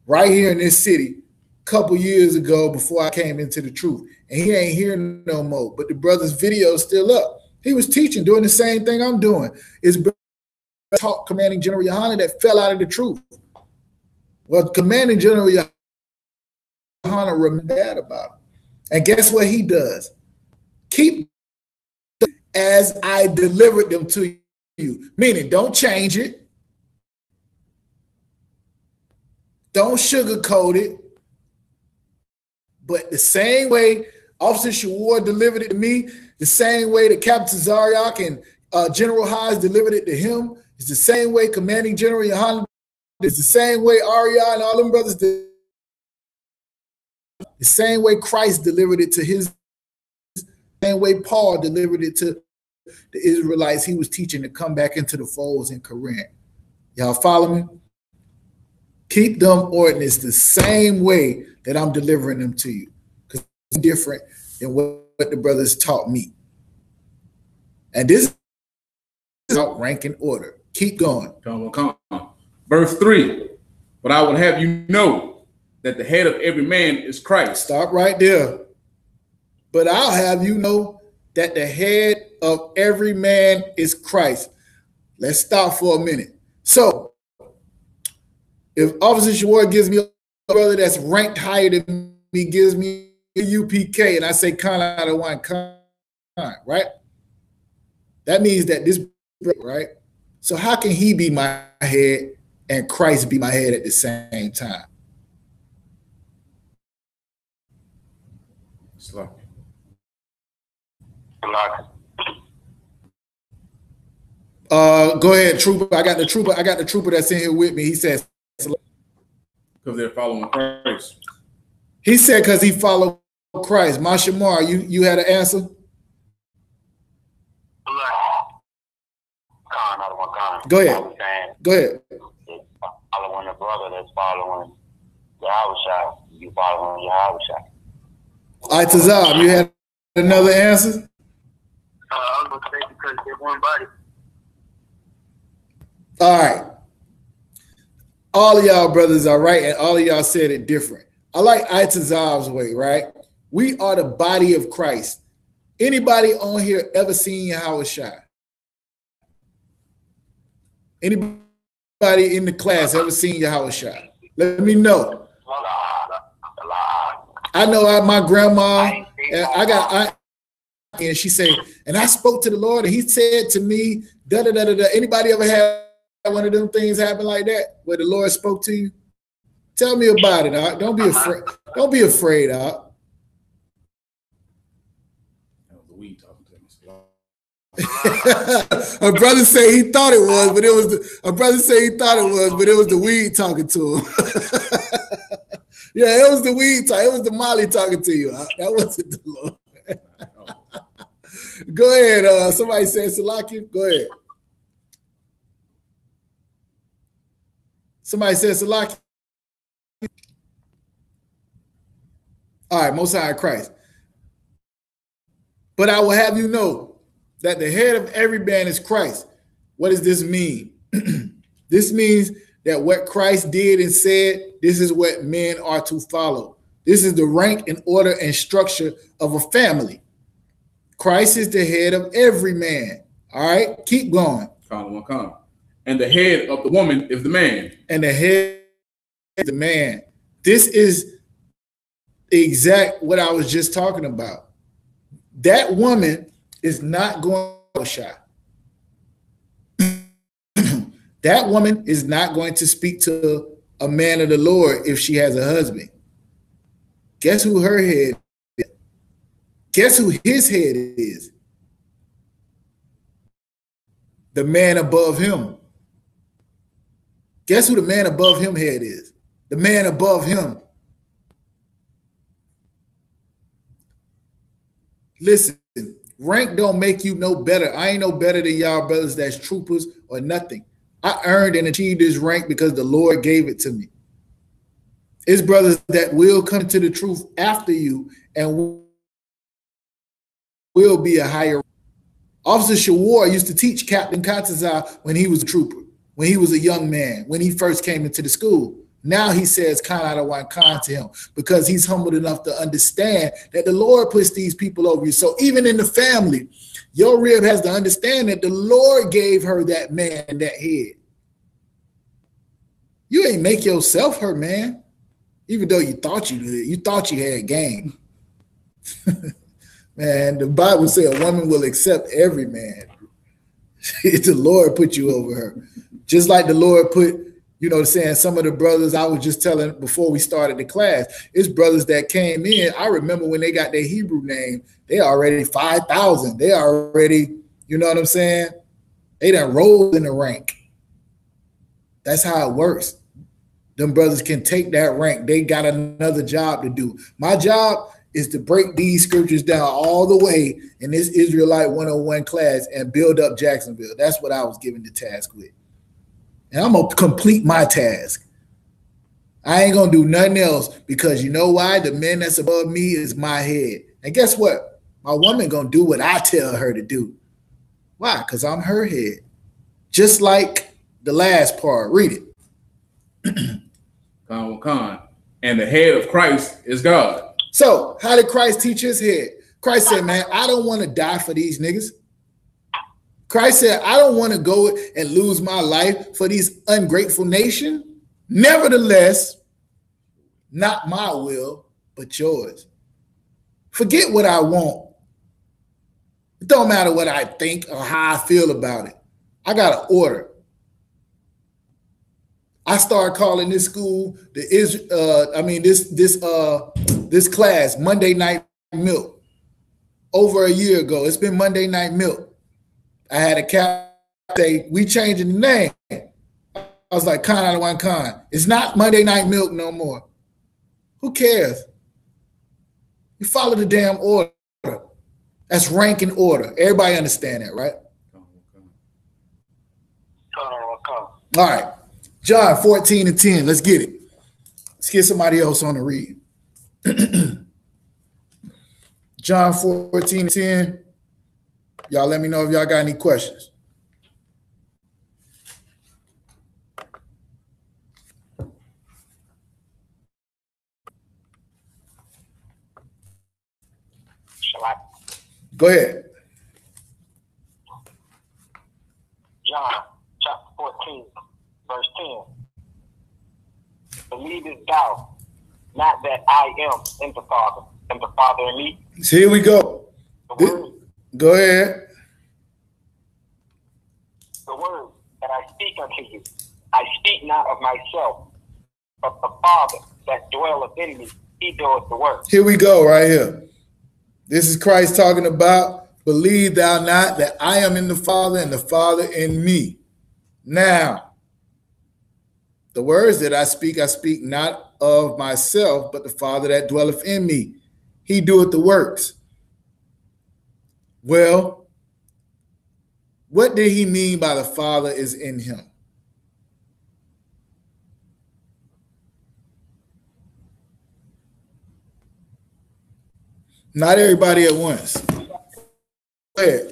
right here in this city a couple years ago before I came into the truth. And he ain't here no more, but the brother's video is still up. He was teaching, doing the same thing I'm doing. It's taught Commanding General Yohanan that fell out of the truth. Well, Commanding General Yohanan remembered that about him. And guess what he does? Keep as I delivered them to you. Meaning, don't change it. Don't sugarcoat it. But the same way Officer Shawar delivered it to me, the same way that Captain Zaryak and General Haas delivered it to him, it's the same way Commanding General Yohanan, it's the same way Arya and all them brothers did. The same way Christ delivered it to his, same way Paul delivered it to the Israelites he was teaching to come back into the folds in Koran. Y'all follow me? Keep them ordinances the same way that I'm delivering them to you, because it's different than what the brothers taught me. And this is out ranking order. Keep going. Come on. Verse 3. But I would have you know that the head of every man is Christ. Stop right there. But I'll have you know that the head of every man is Christ. Let's stop for a minute. So, if Officer Shawar gives me a brother that's ranked higher than me, gives me a UPK, and I say Khan out of one Khan, right? That means that this brother, right? So how can he be my head and Christ be my head at the same time? Go ahead, trooper. I got the trooper that's in here with me. He says because they're following Christ. He said because he followed Christ. Mashamar, you had an answer? Go ahead. Go ahead. Following a brother that's following Yahushua, you following Yahushua. All right, Tazab, you had another answer? I was going to say because they're one body. All right. All of y'all brothers are right, and all of y'all said it different. I like Itazav's way, right? We are the body of Christ. Anybody on here ever seen Yahushua? Anybody in the class ever seen Yahushua? Let me know. I know my grandma, and she said, and I spoke to the Lord, and he said to me, da da da da da. Anybody ever had one of them things happen like that, where the Lord spoke to you? Tell me about it, Doc. Don't be afraid. Don't be afraid, Doc. That was the weed talking to me. A brother said he thought it was, but it was the weed talking to him. Yeah, it was the weed talk. It was the Molly talking to you. That wasn't the Lord. Go ahead. Somebody said Salakia. Go ahead. Somebody said Salakia. All right, Most High Christ. But I will have you know that the head of every man is Christ. What does this mean? This means that what Christ did and said, this is what men are to follow. This is the rank and order and structure of a family. Christ is the head of every man. All right, keep going. And the head of the woman is the man. And the head is the man. This is exact what I was just talking about. That woman is not going to shy. That woman is not going to speak to a man of the Lord if she has a husband. Guess who her head is? Guess who his head is? The man above him. Guess who the man above him head is? The man above him. Listen, rank don't make you no better. I ain't no better than y'all brothers that's troopers or nothing. I earned and achieved this rank because the Lord gave it to me. It's brothers that will come to the truth after you and will be a higher. Officer Shawar used to teach Captain Katazar when he was a trooper, when he was a young man, when he first came into the school. Now he says Khan Adawan Khan to him because he's humbled enough to understand that the Lord puts these people over you. So even in the family, your rib has to understand that the Lord gave her that man, that head. You ain't make yourself her man, even though you thought you did. You thought you had game. Man, the Bible says a woman will accept every man. The Lord put you over her. Just like the Lord put, you know what I'm saying, some of the brothers I was just telling before we started the class, it's brothers that came in. I remember when they got their Hebrew name, they already 5,000. They already, you know what I'm saying? They done rolled in the rank. That's how it works. Them brothers can take that rank. They got another job to do. My job is to break these scriptures down all the way in this Israelite 101 class and build up Jacksonville. That's what I was given the task with. And I'm going to complete my task. I ain't going to do nothing else because you know why? The man that's above me is my head. And guess what? My woman going to do what I tell her to do. Why? Because I'm her head. Just like the last part. Read it. And the head of Christ is God. So how did Christ teach his head? Christ said, man, I don't want to die for these niggas. Christ said, I don't want to go and lose my life for these ungrateful nation. Nevertheless, not my will, but yours. Forget what I want. It don't matter what I think or how I feel about it. I got an order. I started calling this school this class Monday Night Milk over a year ago. It's been Monday Night Milk. I had a cap say, we changing the name. I was like, Khan out of one Khan. It's not Monday Night Milk no more. Who cares? You follow the damn order. That's rank and order. Everybody understand that, right? All right. John 14:10. Let's get it. Let's get somebody else on the read. John 14:10. Y'all let me know if y'all got any questions. Go ahead. John chapter 14, verse 10. Believest thou not that I am in the Father, and the Father in me? So here we go. Go ahead. The word that I speak unto you, I speak not of myself, but the Father that dwelleth in me, he doeth the work. Here we go, right here. This is Christ talking about, believe thou not that I am in the Father and the Father in me. Now, the words that I speak not of myself, but the Father that dwelleth in me. He doeth the works. Well, what did he mean by the Father is in him? Not everybody at once. Go ahead.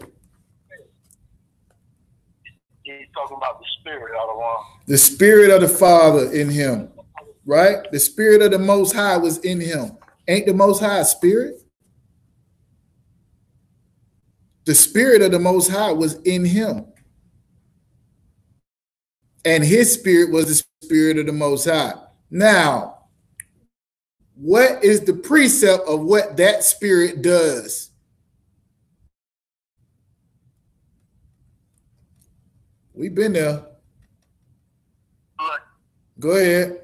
He's talking about the Spirit out of one. The Spirit of the Father in him, right? The Spirit of the Most High was in him. Ain't the Most High a spirit? The spirit of the Most High was in him. And his spirit was the spirit of the Most High. Now, what is the precept of what that spirit does? We've been there. Go ahead.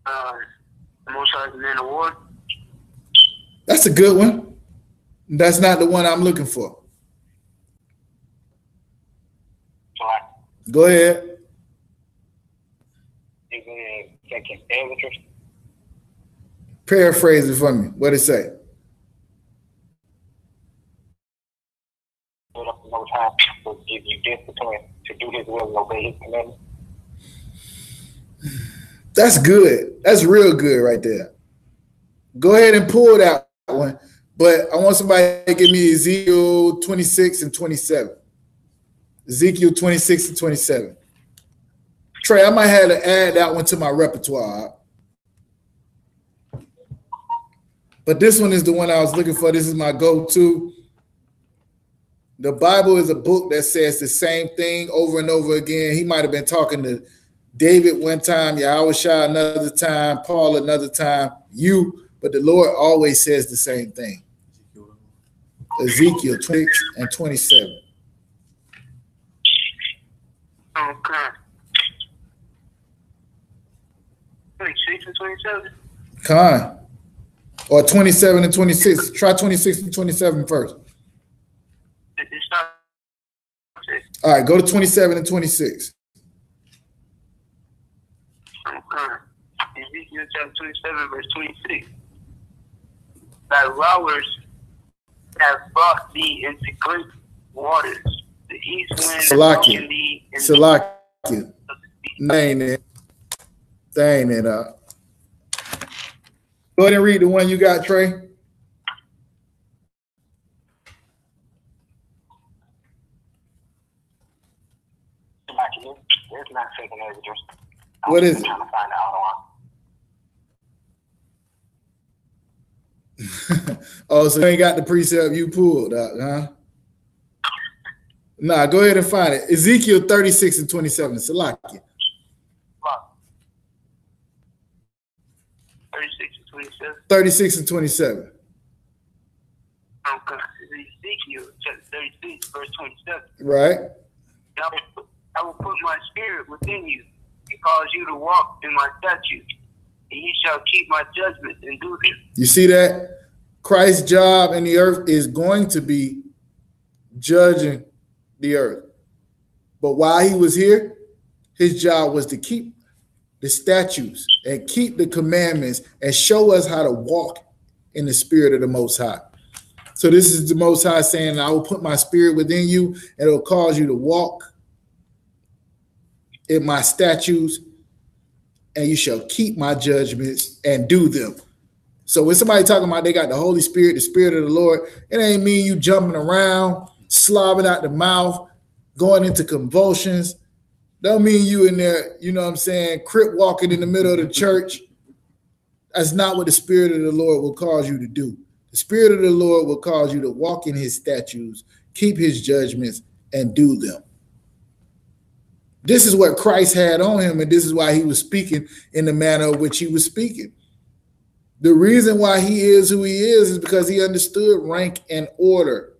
The Most High is the man of war. That's a good one. That's not the one I'm looking for. Go ahead. Paraphrase it for me. What it say? The Most High will give you discipline to do his will and obey his commandments. That's good. That's real good right there. Go ahead and pull that one. But I want somebody to give me Ezekiel 26 and 27. Ezekiel 26 and 27. Trey, I might have to add that one to my repertoire. But this one is the one I was looking for. This is my go-to. The Bible is a book that says the same thing over and over again. He might have been talking to David one time, Yahushua another time, Paul another time, you, but the Lord always says the same thing. Ezekiel 26 and 27. Okay. 26 and 27? Con. Or 27 and 26. Try 26 and 27 first. It's not. All right, go to 27 and 26. Okay. Ezekiel chapter 27, verse 26. Thy rowers have brought thee into great waters. The east wind has broken thee into Salakia. Ain't it? That ain't it up. Go ahead and read the one you got, Trey. What is it? Oh, so you ain't got the precept you pulled out, huh? Nah, go ahead and find it. Ezekiel 36 and 27. Salakia. 36 and 27. 36 and 27. Okay. Ezekiel chapter 36, verse 27. Right. I will put my spirit within you and cause you to walk in my statutes, and ye shall keep my judgments and do them. You see that? Christ's job in the earth is going to be judging the earth. But while he was here, his job was to keep the statutes and keep the commandments and show us how to walk in the spirit of the Most High. So this is the Most High saying, I will put my spirit within you and it'll cause you to walk in my statutes, and you shall keep my judgments and do them. So when somebody talking about they got the Holy Spirit, the Spirit of the Lord, it ain't mean you jumping around, slobbing out the mouth, going into convulsions. Don't mean you in there, you know what I'm saying, crip walking in the middle of the church. That's not what the Spirit of the Lord will cause you to do. The Spirit of the Lord will cause you to walk in his statutes, keep his judgments, and do them. This is what Christ had on him, and this is why he was speaking in the manner of which he was speaking. The reason why he is who he is because he understood rank and order.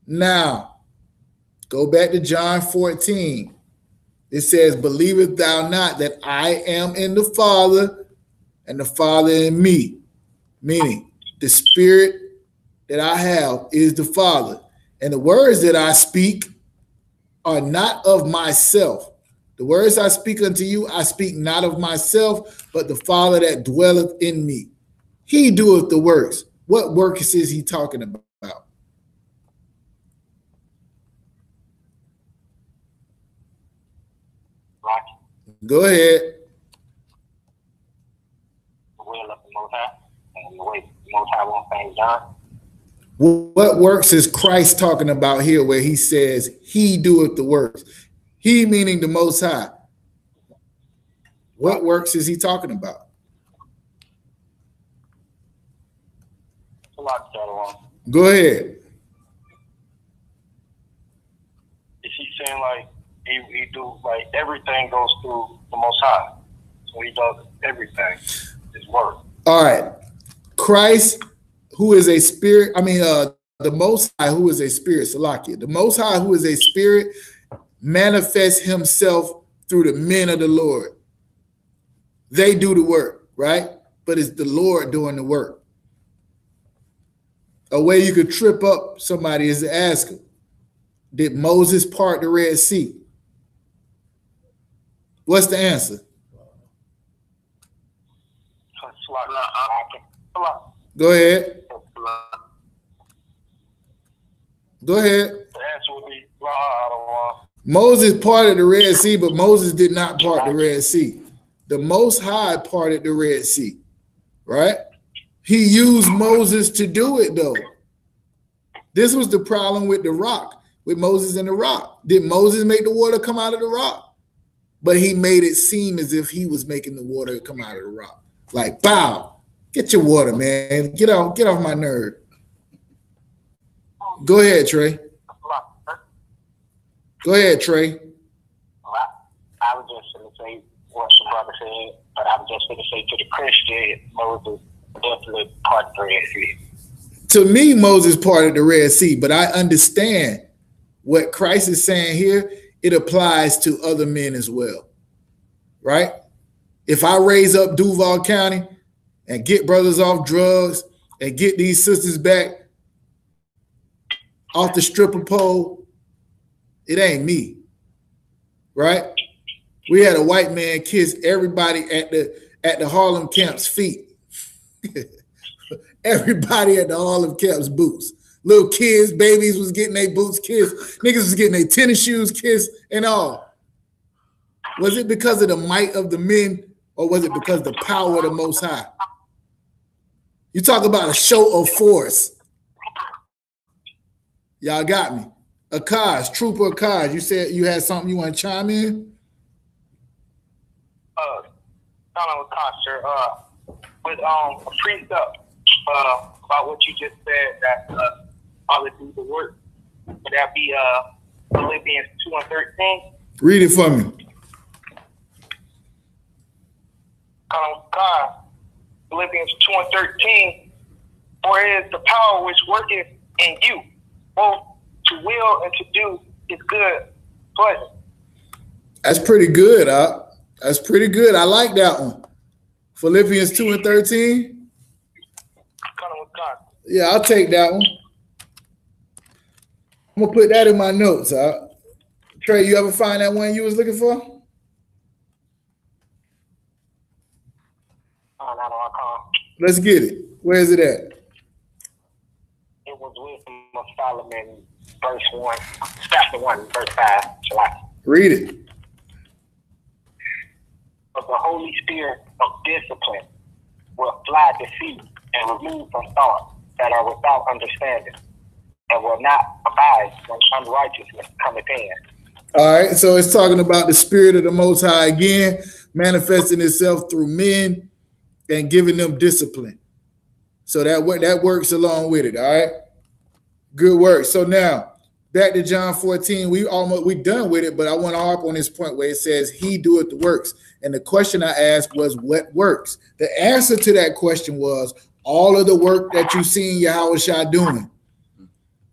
Now, go back to John 14. It says, believest thou not that I am in the Father and the Father in me? Meaning, the spirit that I have is the Father. And the words that I speak are not of myself. The words I speak unto you, I speak not of myself, but the Father that dwelleth in me. He doeth the works. What works is he talking about? Go ahead. The will of the Most High and the way the Most High wants things done. What works is Christ talking about here where he says he doeth the works. He meaning the Most High. What works is he talking about? Go ahead. Is he saying like he do like everything goes through the Most High, so he does everything, his work. All right, Christ, who is a spirit. I mean, the Most High, who is a spirit. Salakia. The Most High, who is a spirit, manifests Himself through the men of the Lord. They do the work, right? But it's the Lord doing the work. A way you could trip up somebody is to ask them, did Moses part the Red Sea? What's the answer? Go ahead. Go ahead. The answer would be Moses parted the Red Sea, but Moses did not part the Red Sea. The Most High parted the Red Sea, right? He used Moses to do it, though. This was the problem with the rock, with Moses and the rock. Did Moses make the water come out of the rock? But he made it seem as if he was making the water come out of the rock. Like, bow, get your water, man. Get off my nerve. Go ahead, Trey. Go ahead, Trey. I was just going to say what the brother said, but I was just going to say to the Christian, Moses definitely parted the Red Sea. To me, Moses parted the Red Sea, but I understand what Christ is saying here. It applies to other men as well, right? If I raise up Duval County and get brothers off drugs and get these sisters back off the stripper pole, it ain't me, right? We had a white man kiss everybody at the Harlem camp's feet. Everybody at the Harlem camp's boots. Little kids, babies was getting their boots kissed. Niggas was getting their tennis shoes kissed and all. Was it because of the might of the men, or was it because of the power of the Most High? You talk about a show of force. Y'all got me. Akaj, Trooper Akaj, you said you had something you want to chime in? Sir, with a precept about what you just said, that all do the work. Would that be Philippians 2:13? Read it for me. Philippians 2:13. For it is the power which worketh in you, both to will and to do His good pleasure. That's pretty good, That's pretty good. I like that one. Philippians 2:13. Yeah, I'll take that one. I'm gonna put that in my notes. Trey, you ever find that one you was looking for? Let's get it. Where is it at? It was Wisdom of Solomon, verse 1, chapter 1, verse 5. Read it. But the Holy Spirit of discipline will fly deceit and remove from thoughts that are without understanding, and will not abide when unrighteousness cometh in. All right, so it's talking about the Spirit of the Most High again, manifesting itself through men and giving them discipline. So that works along with it. All right, good work. So now back to John 14. We done with it, but I want to harp on this point where it says He doeth the works. And the question I asked was, what works? The answer to that question was all of the work that you seen Yahushua doing,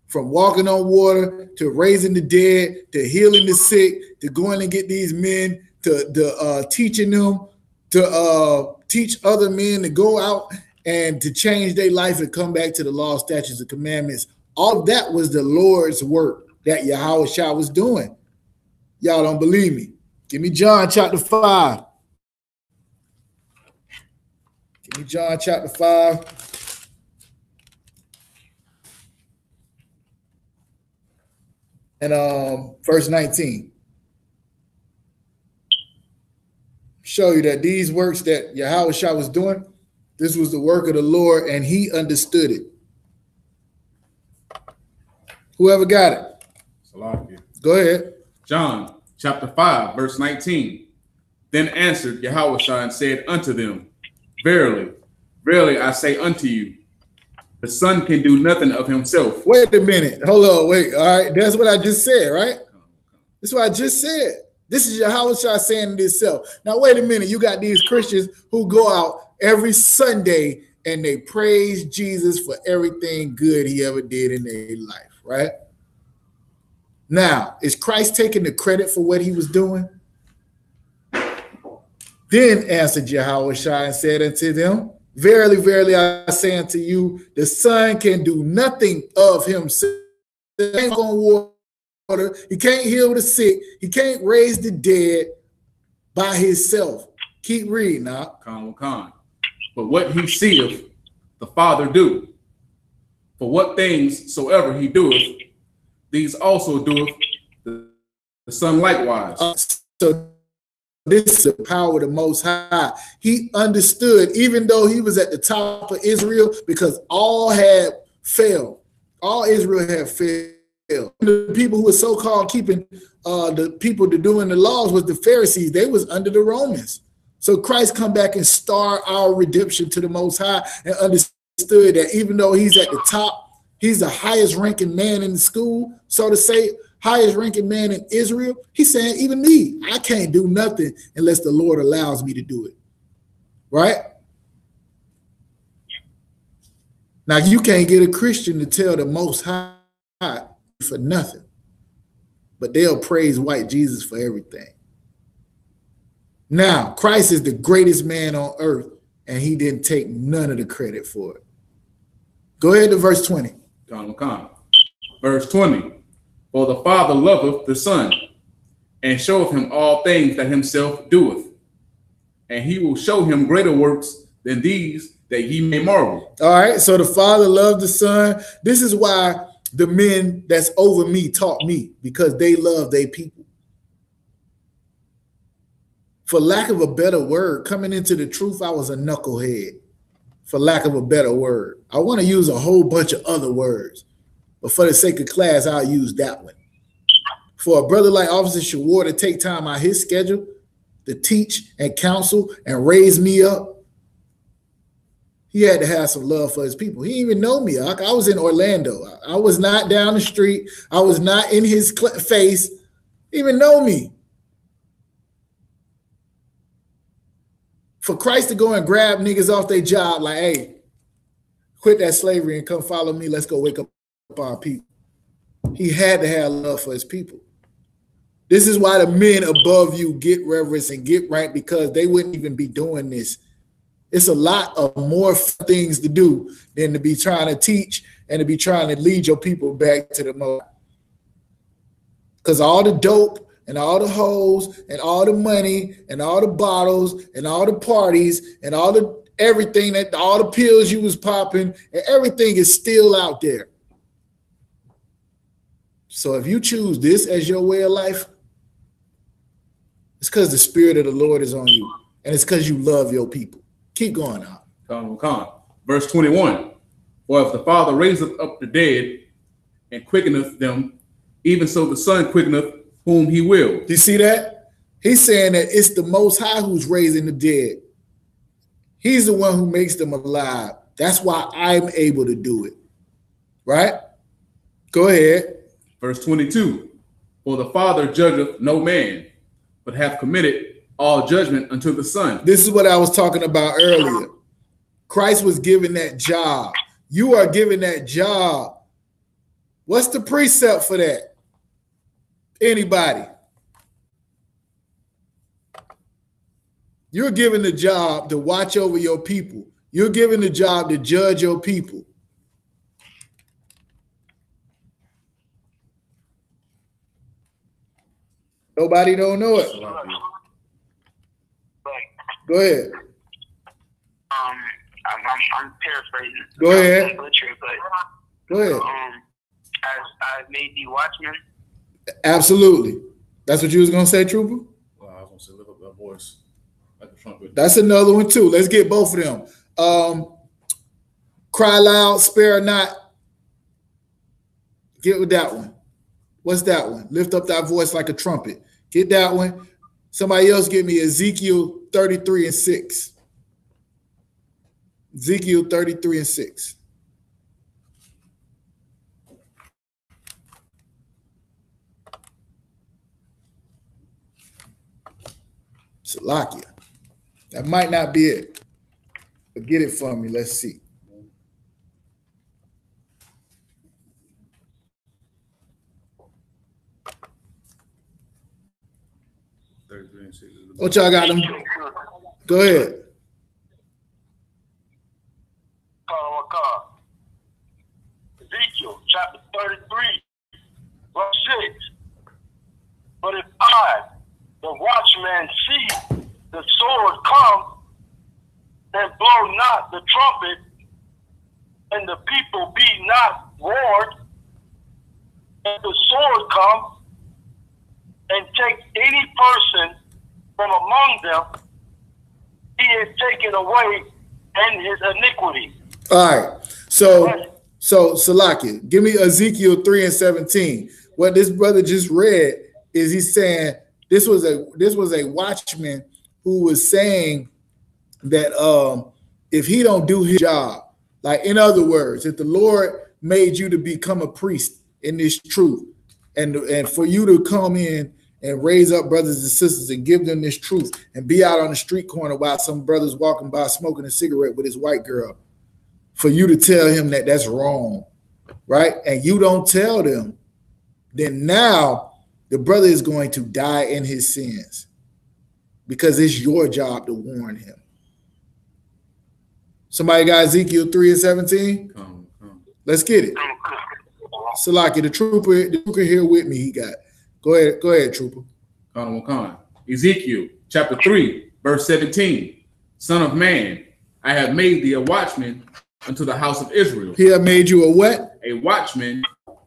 from walking on water to raising the dead to healing the sick to going and get these men to teaching them to teach other men to go out and to change their life and come back to the law, statutes, and commandments. All of that was the Lord's work that Yahushua was doing. Y'all don't believe me? Give me John chapter 5. Give me John chapter 5. And verse 19. Show you that these works that Yahushua was doing, this was the work of the Lord, and He understood it. Whoever got it. Salakia. Go ahead. John chapter 5, verse 19. Then answered Yahushua and said unto them, Verily, verily I say unto you, the Son can do nothing of himself. Wait a minute. Hold on. Wait. All right. That's what I just said, right? That's what I just said. This is Yahweh Shai saying it itself. Now, wait a minute. You got these Christians who go out every Sunday and they praise Jesus for everything good he ever did in their life, right? Now, is Christ taking the credit for what he was doing? Then answered Yahweh Shai and said unto them, verily, verily, I say unto you, the Son can do nothing of himself. He ain't gonna water. He can't heal the sick. He can't raise the dead by himself. Keep reading now. Con. But what he seeth, the Father do. For what things soever he doeth, these also doeth the Son likewise. So this is the power of the Most High. He understood, even though he was at the top of Israel, because all had failed. All Israel had failed. The people who were so-called keeping the people to doing the laws was the Pharisees. They was under the Romans. So Christ come back and start our redemption to the Most High and understood that even though he's at the top, he's the highest ranking man in the school, so to say, highest ranking man in Israel. He's saying, even me, I can't do nothing unless the Lord allows me to do it. Right? Now, you can't get a Christian to tell the Most High for nothing, but they'll praise white Jesus for everything. Now, Christ is the greatest man on earth, and he didn't take none of the credit for it. Go ahead to verse 20. Verse 20. For the Father loveth the Son, and showeth him all things that himself doeth. And he will show him greater works than these, that ye may marvel. All right, so the Father loved the Son. This is why the men that's over me taught me, because they love their people. For lack of a better word, coming into the truth, I was a knucklehead. For lack of a better word. I want to use a whole bunch of other words, but for the sake of class, I'll use that one. For a brother like Officer Shawar to take time out his schedule to teach and counsel and raise me up, he had to have some love for his people. He didn't even know me. I was in Orlando. I was not down the street. I was not in his face. He didn't even know me. For Christ to go and grab niggas off their job like, hey, quit that slavery and come follow me. Let's go wake up our people. He had to have love for his people. This is why the men above you get reverence and get rank, because they wouldn't even be doing this. It's a lot of more things to do than to be trying to teach and to be trying to lead your people back to the Most. Because all the dope and all the hoes and all the money and all the bottles and all the parties and all the everything, that all the pills you was popping and everything is still out there. So if you choose this as your way of life, it's because the Spirit of the Lord is on you, and it's because you love your people. Keep going on. Verse 21. For if the Father raiseth up the dead and quickeneth them, even so the Son quickeneth whom he will. Do you see that? He's saying that it's the Most High who's raising the dead. He's the one who makes them alive. That's why I'm able to do it. Right? Go ahead. Verse 22. For the Father judgeth no man, but hath committed all judgment unto the Son. This is what I was talking about earlier. Christ was given that job. You are given that job. What's the precept for that? Anybody? You're given the job to watch over your people. You're given the job to judge your people. Nobody don't know it. Go ahead. I'm paraphrasing. Go ahead. Go ahead. I made thee watchmen. Absolutely. That's what you was gonna say, Trooper? Well, I was gonna say lift up that voice like a trumpet. That's another one too. Let's get both of them. Cry loud, spare not. Get with that one. What's that one? Lift up that voice like a trumpet. Get that one. Somebody else give me Ezekiel 33:6. Ezekiel 33:6. Salakia. That might not be it. But get it for me. Let's see. What y'all got them? Go ahead. Ezekiel chapter 33, verse 6. But if I, the watchman, see the sword come and blow not the trumpet, and the people be not warned, and the sword come and take any person from among them, he is taken away in his iniquity. All right. So Salakia, give me Ezekiel 3:17. What this brother just read is he's saying this was a watchman who was saying that if he don't do his job, like in other words, if the Lord made you to become a priest in this truth, and for you to come in and raise up brothers and sisters and give them this truth and be out on the street corner while some brother's walking by smoking a cigarette with his white girl, for you to tell him that that's wrong, right? And you don't tell them, then now the brother is going to die in his sins because it's your job to warn him. Somebody got Ezekiel 3:17? Let's get it. Salaki, the trooper here with me, he got. Go ahead, trooper. Ezekiel chapter 3, verse 17. Son of man, I have made thee a watchman unto the house of Israel. He have made you a what? A watchman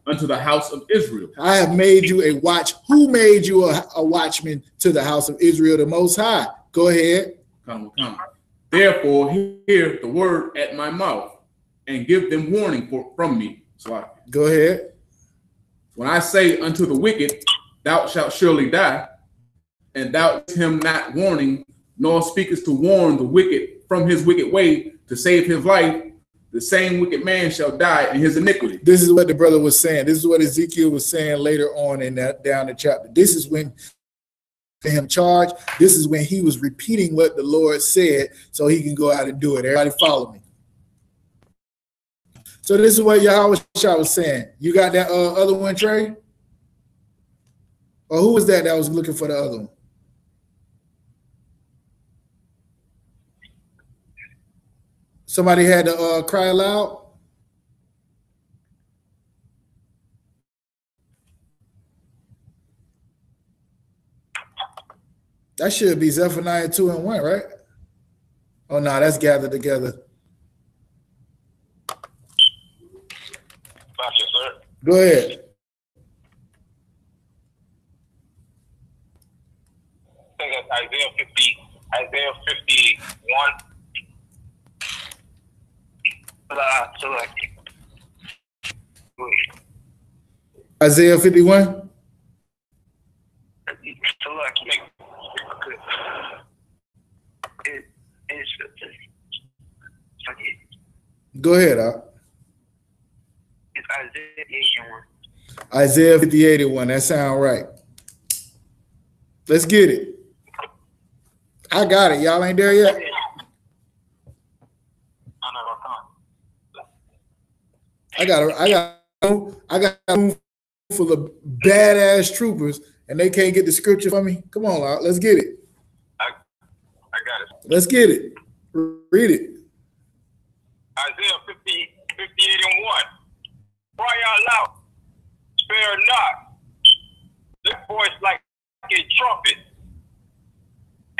unto the house of Israel. I have made you a watch. Who made you a watchman to the house of Israel, the Most High? Go ahead. Therefore, hear the word at my mouth and give them warning from me. So go ahead. When I say unto the wicked, thou shalt surely die, and thou him not warning, nor speakest to warn the wicked from his wicked way to save his life, the same wicked man shall die in his iniquity. This is what the brother was saying. This is what Ezekiel was saying later on in that down the chapter. This is when him charged. This is when he was repeating what the Lord said so he can go out and do it. Everybody follow me. So this is what Yahweh was saying. You got that other one, Trey? Or who was that was looking for the other one? Somebody had to cry aloud? That should be Zephaniah 2:1, right? Oh, no, that's gathered together. Gotcha, sir. Go ahead. I think it's Isaiah 51. Isaiah 51? Go ahead, It's Isaiah 81. Isaiah 58:1. That sound right. Let's get it. I got it. Y'all ain't there yet? I got a room full of badass troopers, and they can't get the scripture for me. Come on, Lord, let's get it. I got it. Let's get it. Read it. Isaiah 58:1. Cry out loud, spare not. Lift voice like a trumpet,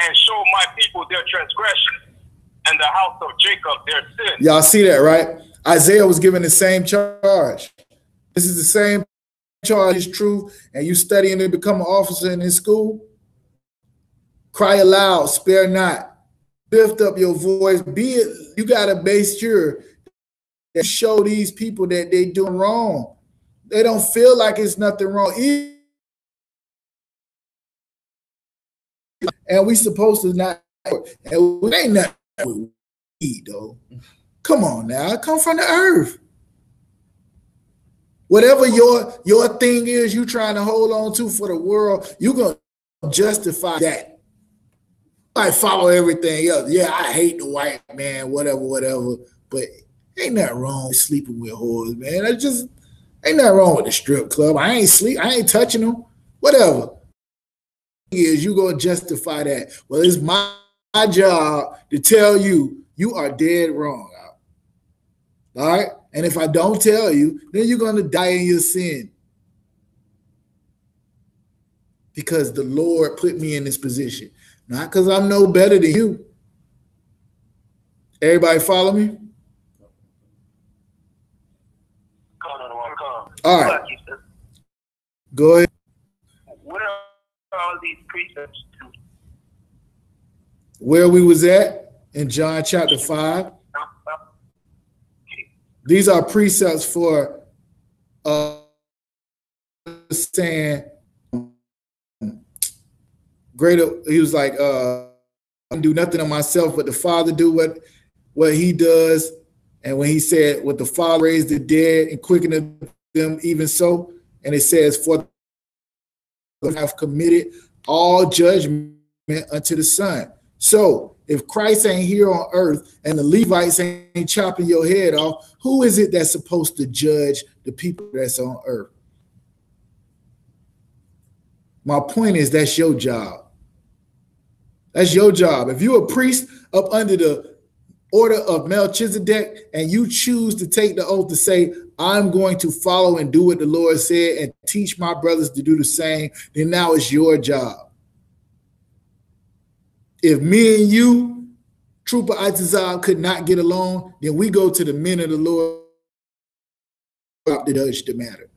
and show my people their transgression, and the house of Jacob their sin. Y'all see that, right? Isaiah was given the same charge. This is the same charge, is true, and you studying to become an officer in this school. Cry aloud, spare not. Lift up your voice. Be it, you gotta make sure that you show these people that they doing wrong. They don't feel like it's nothing wrong. And we supposed to not, and it ain't nothing we eat though. Come on now, I come from the earth. Whatever your thing is you trying to hold on to for the world, you're gonna justify that. I follow everything else. Yeah, I hate the white man, whatever. But ain't nothing wrong with sleeping with whores, man. I just ain't nothing wrong with the strip club. I ain't touching them. Whatever. Is you gonna justify that? Well, it's my job to tell you you are dead wrong. All right? And if I don't tell you, then you're gonna die in your sin. Because the Lord put me in this position. Not because I'm no better than you. Everybody follow me? All right. Go ahead. What are all these precepts to? Where we was at in John chapter 5. These are precepts for saying greater. He was like, I can do nothing of myself, but the Father do what he does. And when he said, what the Father raised the dead and quickened them, even so. And it says, for have committed all judgment unto the Son. So if Christ ain't here on earth and the Levites ain't chopping your head off, who is it that's supposed to judge the people that's on earth? My point is that's your job. That's your job. If you're a priest up under the order of Melchizedek and you choose to take the oath to say, I'm going to follow and do what the Lord said and teach my brothers to do the same, then now it's your job. If me and you, Trooper Itazab, could not get along, then we go to the men of the Lord to judge the matter.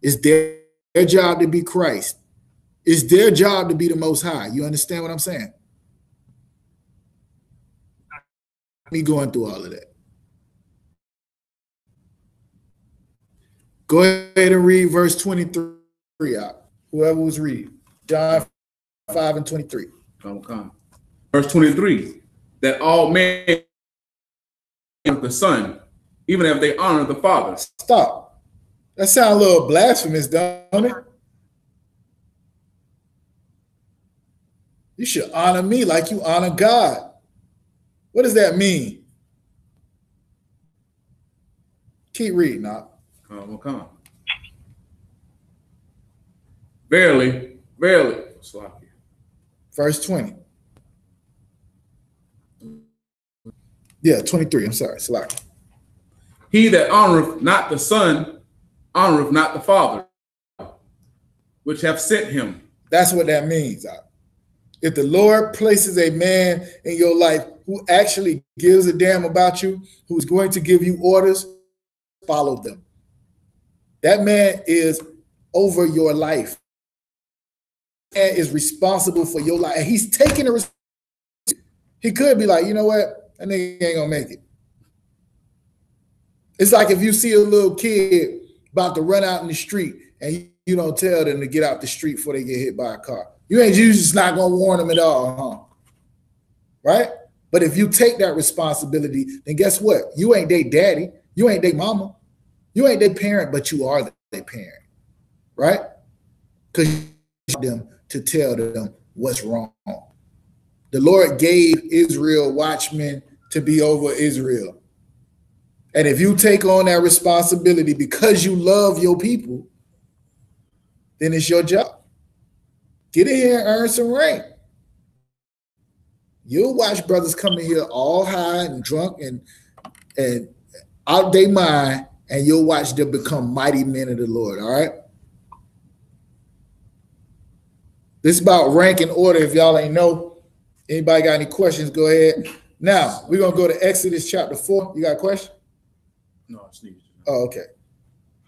It's their job to be Christ. It's their job to be the Most High. You understand what I'm saying? Me going through all of that. Go ahead and read verse 23 out. Whoever was reading. John 5 and 23. Come. Verse 23, that all men honor the Son, even if they honor the Father. Stop. That sounds a little blasphemous, don't it? You should honor me like you honor God. What does that mean? Keep reading now. Come. Verily, verse 20. Yeah, 23. I'm sorry. Slack. He that honoreth not the Son, honoreth not the Father, which have sent him. That's what that means. If the Lord places a man in your life who actually gives a damn about you, who's going to give you orders, follow them. That man is over your life. That man is responsible for your life. And he's taking a responsibility. He could be like, you know what? That nigga ain't gonna make it. It's like if you see a little kid about to run out in the street and you don't tell them to get out the street before they get hit by a car. You just not gonna warn them at all, huh? Right? But if you take that responsibility, then guess what? You ain't their daddy. You ain't their mama. You ain't their parent, but you are their parent. Right? Because you want them to tell them what's wrong. The Lord gave Israel watchmen to be over Israel. And if you take on that responsibility because you love your people, then it's your job. Get in here and earn some rank. You'll watch brothers come in here all high and drunk and out their mind, and you'll watch them become mighty men of the Lord, all right? This is about rank and order. If y'all ain't know, anybody got any questions, go ahead. Now, we're going to go to Exodus chapter 4. You got a question? No, it's needed. Oh, okay.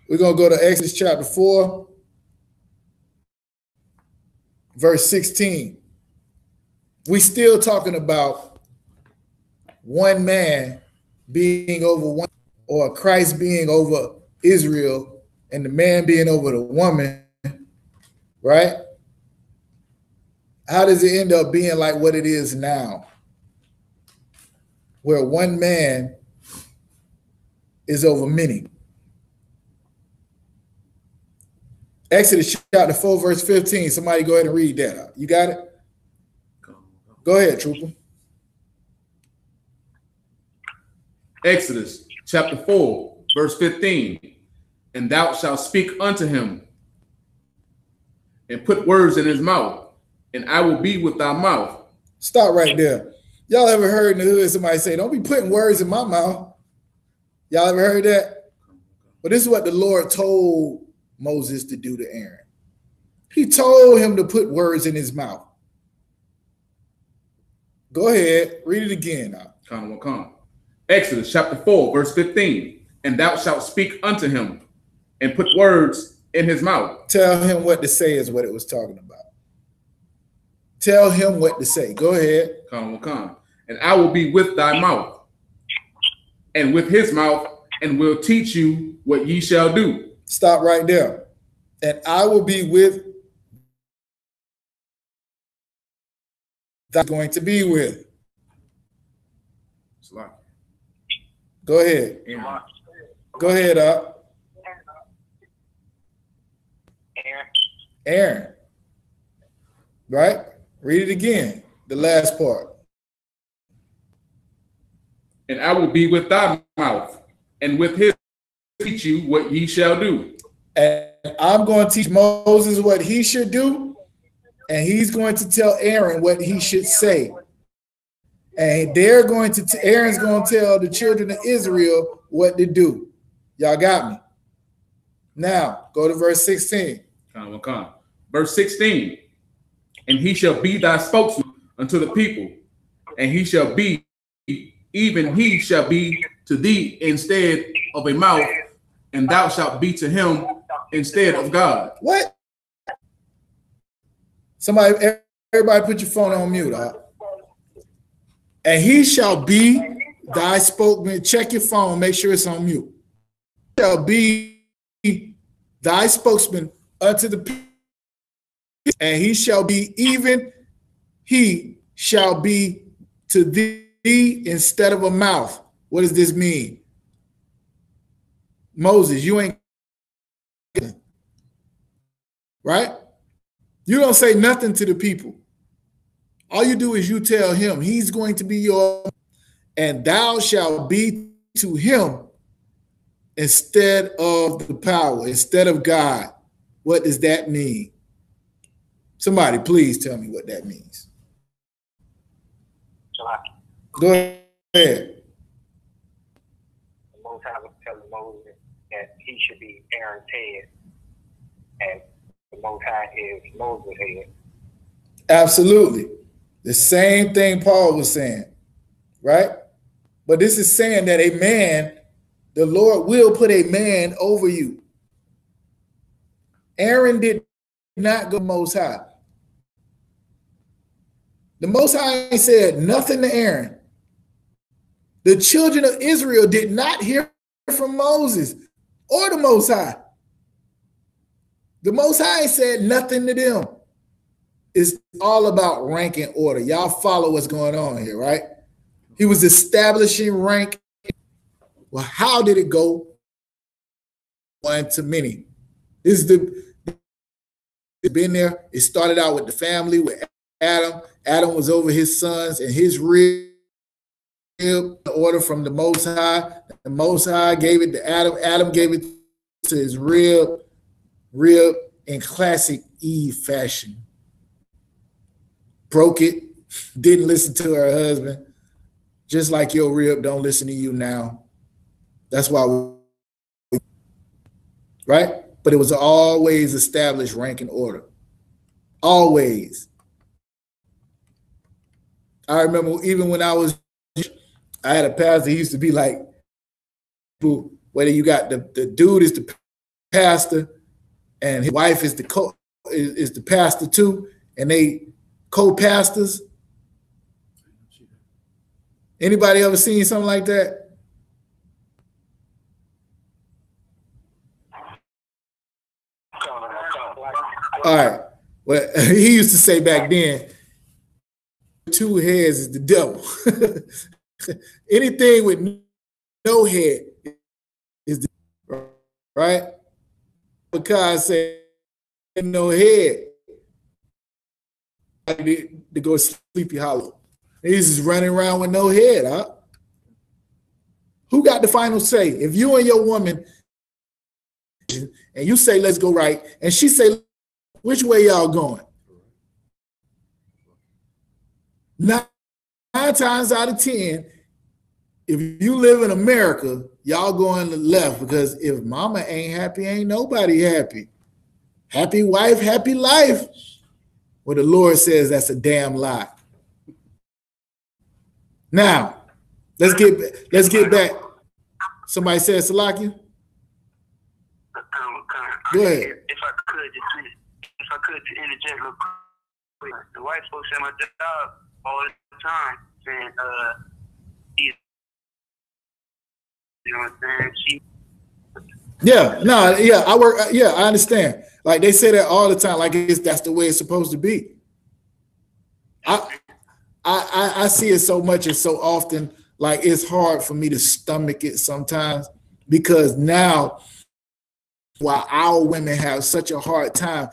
We're going to go to Exodus chapter 4, verse 16. We still talking about one man being over one, or Christ being over Israel and the man being over the woman, right? How does it end up being like what it is now, where one man is over many? Exodus chapter 4, verse 15. Somebody go ahead and read that out. You got it? Go ahead, Trooper. Exodus chapter 4, verse 15. And thou shalt speak unto him, and put words in his mouth, and I will be with thy mouth. Stop right there. Y'all ever heard in the hood somebody say, don't be putting words in my mouth? Y'all ever heard that? But this is what the Lord told Moses to do to Aaron. He told him to put words in his mouth. Go ahead, read it again now. Exodus chapter 4, verse 15. And thou shalt speak unto him, and put words in his mouth. Tell him what to say is what it was talking about. Tell him what to say. Go ahead. And I will be with thy mouth, and with his mouth, and will teach you what ye shall do. Stop right there. And I will be with that's going to be with. Go ahead. Go ahead, Aaron. Right? Read it again. The last part. And I will be with thy mouth, and with his teach you what ye shall do. And I'm going to teach Moses what he should do, and he's going to tell Aaron what he should say. And they're going to, Aaron's going to tell the children of Israel what to do. Y'all got me? Now, go to verse 16. Verse 16. And he shall be thy spokesman unto the people, and he shall be, even he shall be to thee instead of a mouth, and thou shalt be to him instead of God. What? Everybody put your phone on mute. And he shall be thy spokesman. Check your phone, make sure it's on mute. He shall be thy spokesman unto the people, and he shall be, even he shall be to thee instead of a mouth. What does this mean? Moses, you ain't right? You don't say nothing to the people. All you do is you tell him he's going to be your, and thou shalt be to him instead of the power, instead of God. What does that mean? Somebody please tell me what that means. Go ahead. The Most High was telling Moses that he should be Aaron's head, and the Most High is Moses' head. Absolutely. The same thing Paul was saying, right? But this is saying that a man, the Lord will put a man over you. Aaron did not go Most High. The Most High said nothing to Aaron. The children of Israel did not hear from Moses or the Most High. The Most High said nothing to them. It's all about rank and order. Y'all follow what's going on here, right? He was establishing rank. Well, how did it go? One to many. This is it's been there. It started out with the family, with Adam. Adam was over his sons and his rib. The order from the Most High. The Most High gave it to Adam. Adam gave it to his rib in classic Eve fashion. Broke it, didn't listen to her husband, just like your rib don't listen to you now. That's why right? But it was always established rank and order. Always. I remember even when I had a pastor, he used to be like, whether you got the dude is the pastor and his wife is the pastor too, and they co-pastors. Anybody ever seen something like that? All right. Well, he used to say back then, 2 heads is the devil. Anything with no head is the devil, right? Because say no head, to go Sleepy Hollow. He's just running around with no head, huh? Who got the final say? If you and your woman and you say, let's go right, and she say, which way y'all going? 9 times out of 10, if you live in America, y'all going to the left, because if mama ain't happy, ain't nobody happy. Happy wife, happy life. Well, the Lord says that's a damn lie. Now, let's get back. Somebody said Salakia? Go ahead. If I could to interject real quick. The white folks at my job all the time saying, you know what I'm saying? I understand. Like they say that all the time, like that's the way it's supposed to be. I see it so much and so often, like it's hard for me to stomach it sometimes, because now, while our women have such a hard time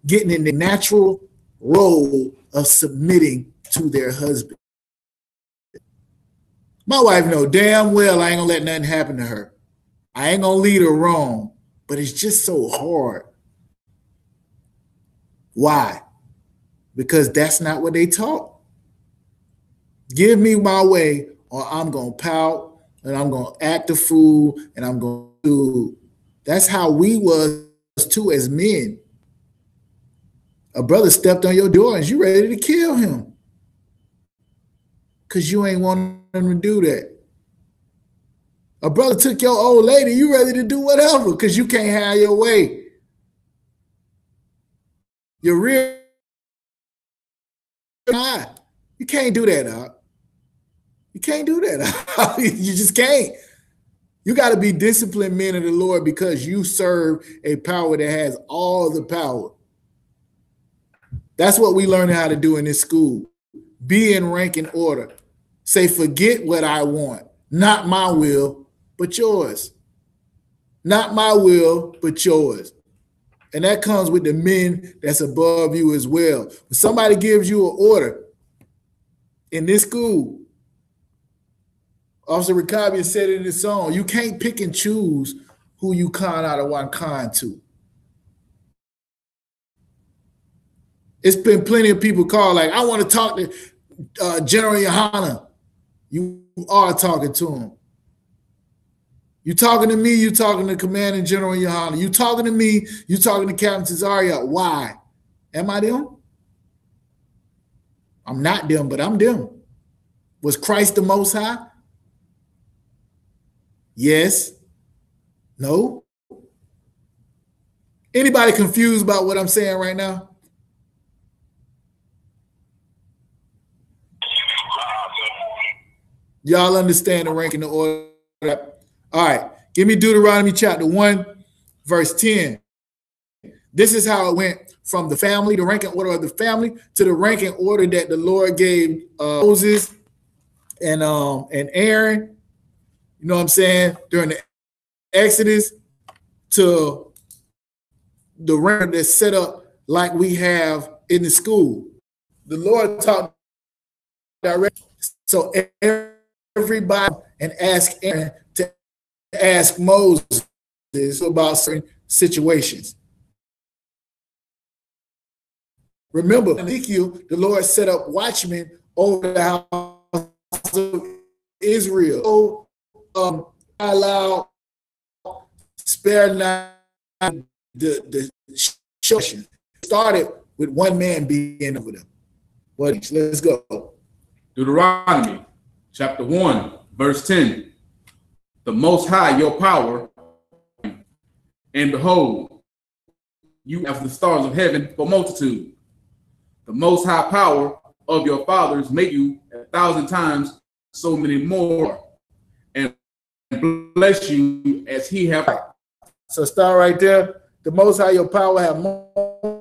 getting in the natural role of submitting to their husband. My wife know damn well I ain't gonna let nothing happen to her. I ain't gonna lead her wrong, but it's just so hard. Why? Because that's not what they taught. Give me my way, or I'm gonna pout and I'm gonna act a fool and I'm gonna do. That's how we was too as men. A brother stepped on your door and you ready to kill him because you ain't want him to do that. A brother took your old lady, you ready to do whatever because you can't have your way. You're real. You can't do that, Doc. You can't do that. You just can't. You got to be disciplined men of the Lord because you serve a power that has all the power. That's what we learn how to do in this school. Be in rank and order. Say, forget what I want. Not my will, but yours. Not my will, but yours. And that comes with the men that's above you as well. When somebody gives you an order in this school, Officer Rickabi said it in his song, you can't pick and choose who you con out of one con to. It's been plenty of people call like, I want to talk to General Yohana. You are talking to him. You talking to me, you talking to Commanding General Yohana. You talking to me, you talking to Captain Cesaria. Why? Am I them? I'm not them, but I'm them. Was Christ the Most High? Yes. No. Anybody confused about what I'm saying right now? Y'all understand the rank and the order? All right. Give me Deuteronomy chapter 1, verse 10. This is how it went from the family, the rank and order of the family, to the rank and order that the Lord gave Moses and Aaron. You know what I'm saying? During the Exodus, to the rank that's set up like we have in the school. The Lord taught directly. So everybody and ask Aaron to ask Moses about certain situations. Remember, in Ezekiel, the Lord set up watchmen over the house of Israel. Allow spare not the children. Started with one man being over them. Well, let's go. Deuteronomy chapter 1, verse 10. The Most High, your power, and behold, you have the stars of heaven for multitude. The Most High power of your fathers make you 1,000 times so many more, and bless you as he have. So start right there. The Most High, your power, have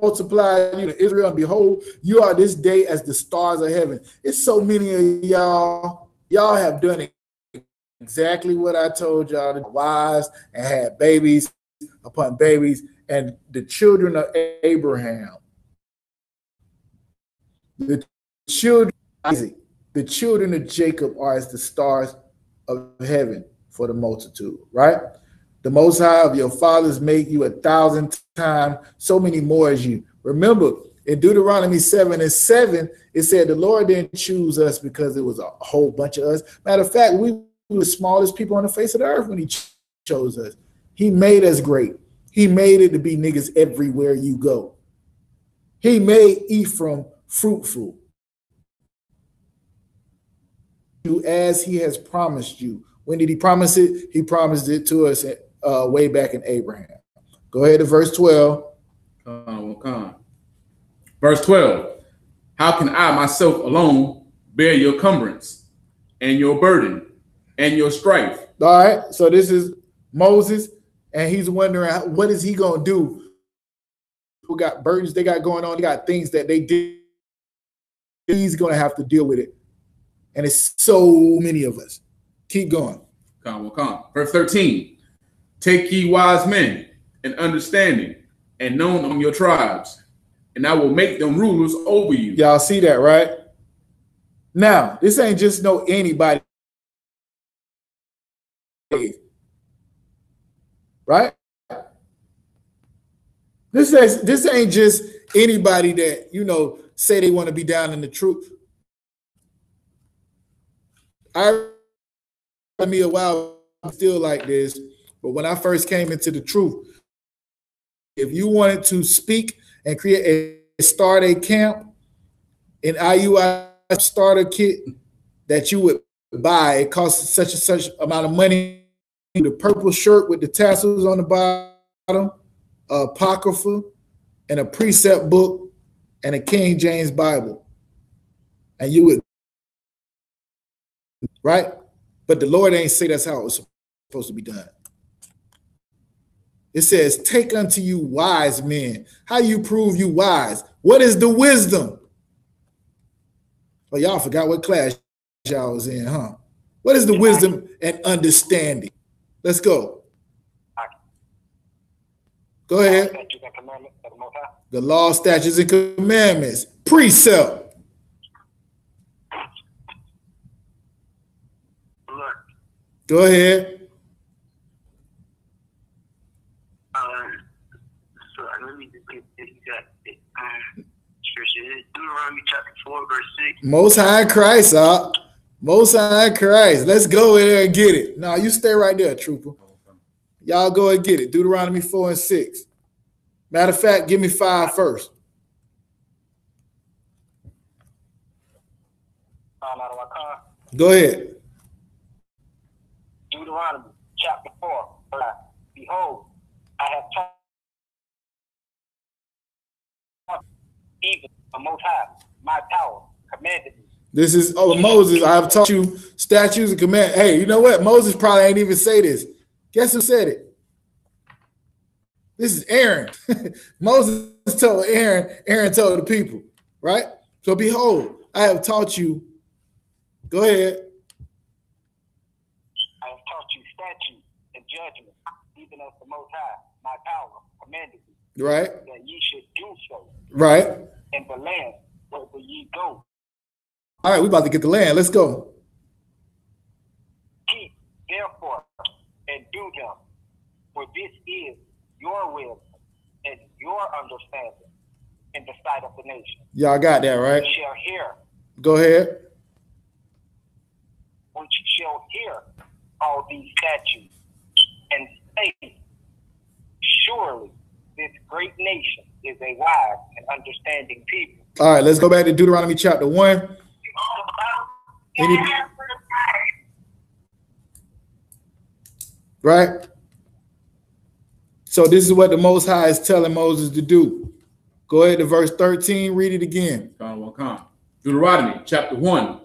multiplied you to Israel, and behold, you are this day as the stars of heaven. It's so many of y'all. Y'all have done it exactly what I told y'all. The wives and had babies upon babies, and the children of Abraham. The children of Isaac, The children of Jacob are as the stars of heaven for the multitude, right? The Most High of your fathers make you 1,000 times so many more as you. Remember, in Deuteronomy 7:7, it said the Lord didn't choose us because it was a whole bunch of us. Matter of fact, we were the smallest people on the face of the earth when he chose us. He made us great. He made it to be niggas everywhere you go. He made Ephraim fruitful as he has promised you. When did he promise it? He promised it to us way back in Abraham. Go ahead to verse 12. Verse 12. How can I myself alone bear your cumbrance and your burden and your strife? All right. So this is Moses, and he's wondering what is he going to do? Who got burdens they got going on? They got things that they did. He's going to have to deal with it. And it's so many of us. Keep going. Verse 13. Take ye wise men and understanding and known on your tribes, and I will make them rulers over you. Y'all see that, right? Now, this ain't just no anybody. Right? This ain't just anybody that, you know, say they want to be down in the truth. I me a while I'm still like this, but when I first came into the truth, if you wanted to speak and start a camp, an IUI starter kit that you would buy, it costs such and such amount of money. The purple shirt with the tassels on the bottom, apocrypha, and a precept book, and a King James Bible, and you would, right? But the Lord ain't say that's how it was supposed to be done. It says, take unto you wise men. How you prove you wise? What is the wisdom? Well, y'all forgot what class y'all was in, huh? What is the wisdom and understanding? Let's go. Go ahead. The law, statutes, and commandments. Precept. Go ahead. So let me just get this exact scripture. Deuteronomy chapter 4, verse 6. Most High Christ, Most High Christ. Let's go in there and get it. No, you stay right there, trooper. Y'all go and get it. Deuteronomy 4 and 6. Matter of fact, give me 5 first. Go ahead. Deuteronomy chapter 4. Behold, I have taught even the Most High, my power, commanded me. This is Moses. I have taught you statutes and command. Hey, you know what? Moses probably ain't even say this. Guess who said it? This is Aaron. Moses told Aaron. Aaron told the people, right? So behold, I have taught you. Go ahead. I have taught you statutes and judgment, even as the Most High, my power, commanded me. Right. That ye should do so. Right. In the land where ye go. All right, we about to get the land. Let's go. Keep therefore and do them, for this is your will and your understanding in the sight of the nation. Y'all got that, right? Which shall hear. Go ahead. Which shall hear all these statutes and say, surely this great nation is a wise and understanding people. All right, let's go back to Deuteronomy chapter 1. Right? So this is what the Most High is telling Moses to do. Go ahead to verse 13. Read it again. Deuteronomy chapter 1,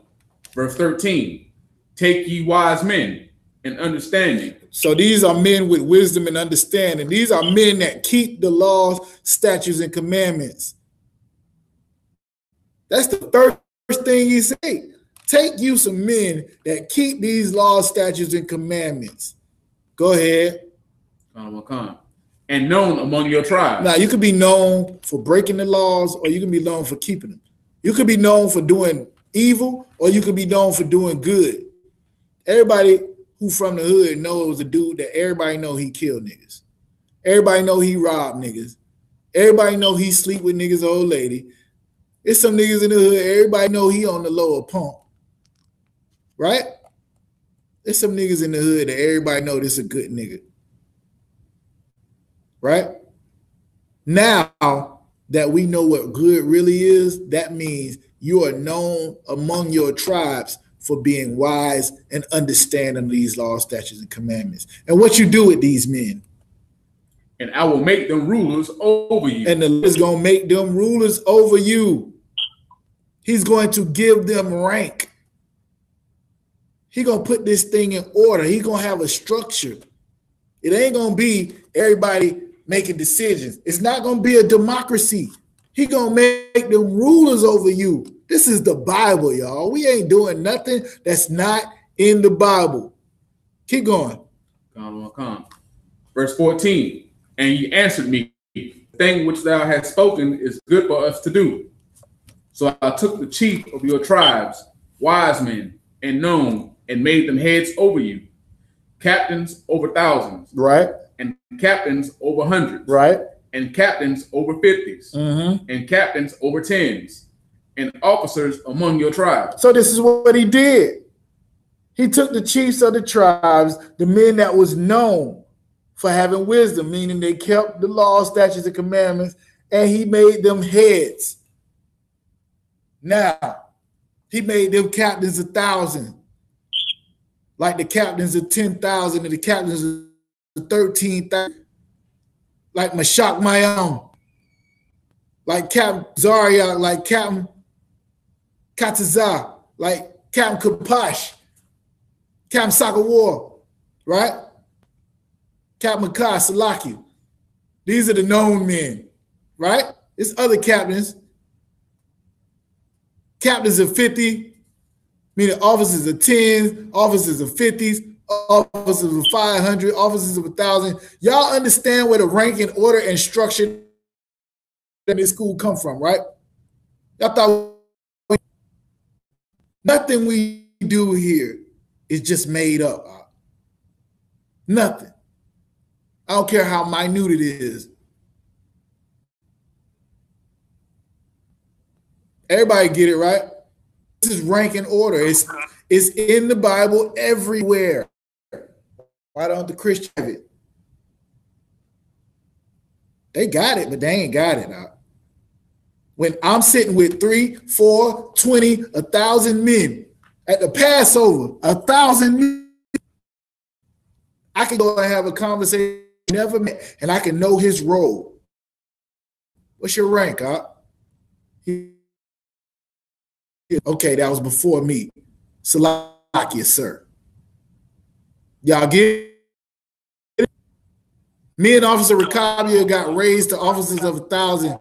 verse 13. Take ye wise men and understanding. So these are men with wisdom and understanding. These are men that keep the laws, statutes, and commandments. That's the first thing he said. Take you some men that keep these laws, statutes, and commandments. Go ahead. And known among your tribes. Now, you could be known for breaking the laws, or you can be known for keeping them. You could be known for doing evil, or you could be known for doing good. Everybody who from the hood knows a dude that everybody know he killed niggas. Everybody know he robbed niggas. Everybody know he sleep with niggas' old lady. It's some niggas in the hood. Everybody know he on the lower pump. Right? There's some niggas in the hood that everybody know this a good nigga. Right? Now that we know what good really is, that means you are known among your tribes for being wise and understanding these laws, statutes, and commandments. And what you do with these men. And I will make them rulers over you. And the Lord is going to make them rulers over you. He's going to give them rank. He's going to put this thing in order. He's going to have a structure. It ain't going to be everybody making decisions. It's not going to be a democracy. He's going to make them rulers over you. This is the Bible, y'all. We ain't doing nothing that's not in the Bible. Keep going. Verse 14. And ye answered me, the thing which thou hast spoken is good for us to do. So I took the chief of your tribes, wise men, and known, and made them heads over you, captains over thousands, right? And captains over hundreds, right? And captains over 50s, and captains over 10s, and officers among your tribes. So this is what he did. He took the chiefs of the tribes, the men that was known for having wisdom, meaning they kept the law, statutes, and commandments, and he made them heads. Now, he made them captains of 1,000, like the captains of 10,000 and the captains of 13,000, like Mashak Mayam, like Captain Zariak, like Captain Katazah, like Captain Kapash, Captain Sakawar, right? Captain Makai, Salaki. These are the known men, right? There's other captains. Captains of 50, meaning officers of 10s, officers of 50s, officers of 500, officers of 1,000. Y'all understand where the rank and order and structure in this school come from, right? Y'all thought nothing we do here is just made up. Nothing. I don't care how minute it is. Everybody get it, right? This is rank and order. It's in the Bible everywhere. Why don't the Christians have it? They got it, but they ain't got it. When I'm sitting with 3, 4, 20, 1,000 men at the Passover, 1,000 men, I can go and have a conversation never met, and I can know his role. What's your rank, Okay, that was before me. Salakia, sir. Y'all get it? Me and Officer Rakabia got raised to officers of 1,000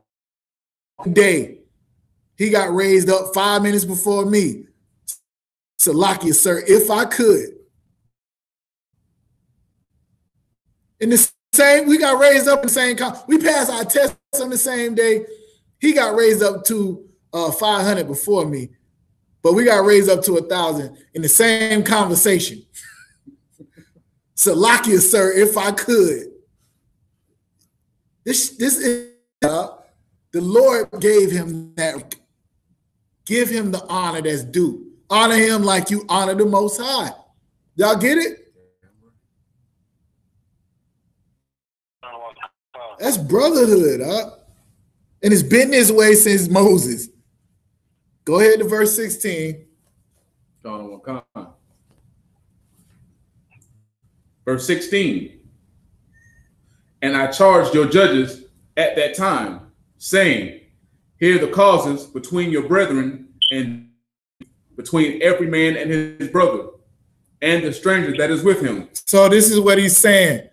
day. He got raised up 5 minutes before me. Salakia, sir, if I could. In the same, we got raised up in the same, we passed our tests on the same day. He got raised up to 500 before me, but we got raised up to 1,000 in the same conversation. Salakia, sir, if I could. This is, the Lord gave him that. Give him the honor that's due. Honor him like you honor the Most High. Y'all get it? That's brotherhood, and it's been this way since Moses. Go ahead to verse 16. Verse 16. And I charged your judges at that time, saying, hear the causes between your brethren and between every man and his brother and the stranger that is with him. So this is what he's saying.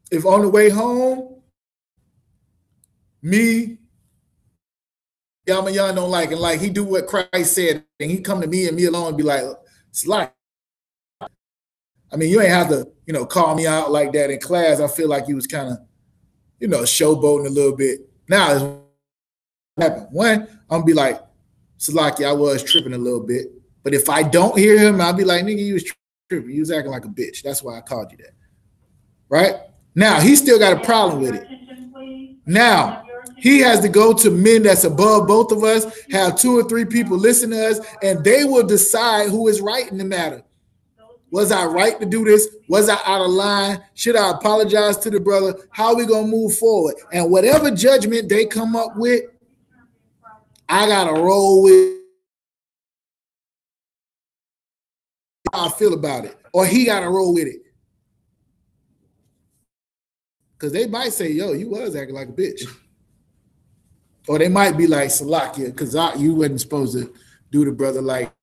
If on the way home, me, Yamayan don't like it. Like he do what Christ said, and he come to me and me alone and be like, Slack. I mean, you ain't have to, call me out like that in class. I feel like he was kind of, showboating a little bit. Now it's what happened. One, I'm gonna be like, Salaki, I was tripping a little bit. But if I don't hear him, I'll be like, nigga, you was tripping. You was acting like a bitch. That's why I called you that. Right? Now, he still got a problem with it. Now, he has to go to men that's above both of us, have 2 or 3 people listen to us, and they will decide who is right in the matter. Was I right to do this? Was I out of line? Should I apologize to the brother? How are we going to move forward? And whatever judgment they come up with, I got to roll with how I feel about it. Or he got to roll with it. Because they might say, yo, you was acting like a bitch. Or they might be like, Salakia, because you wasn't supposed to do the brother like,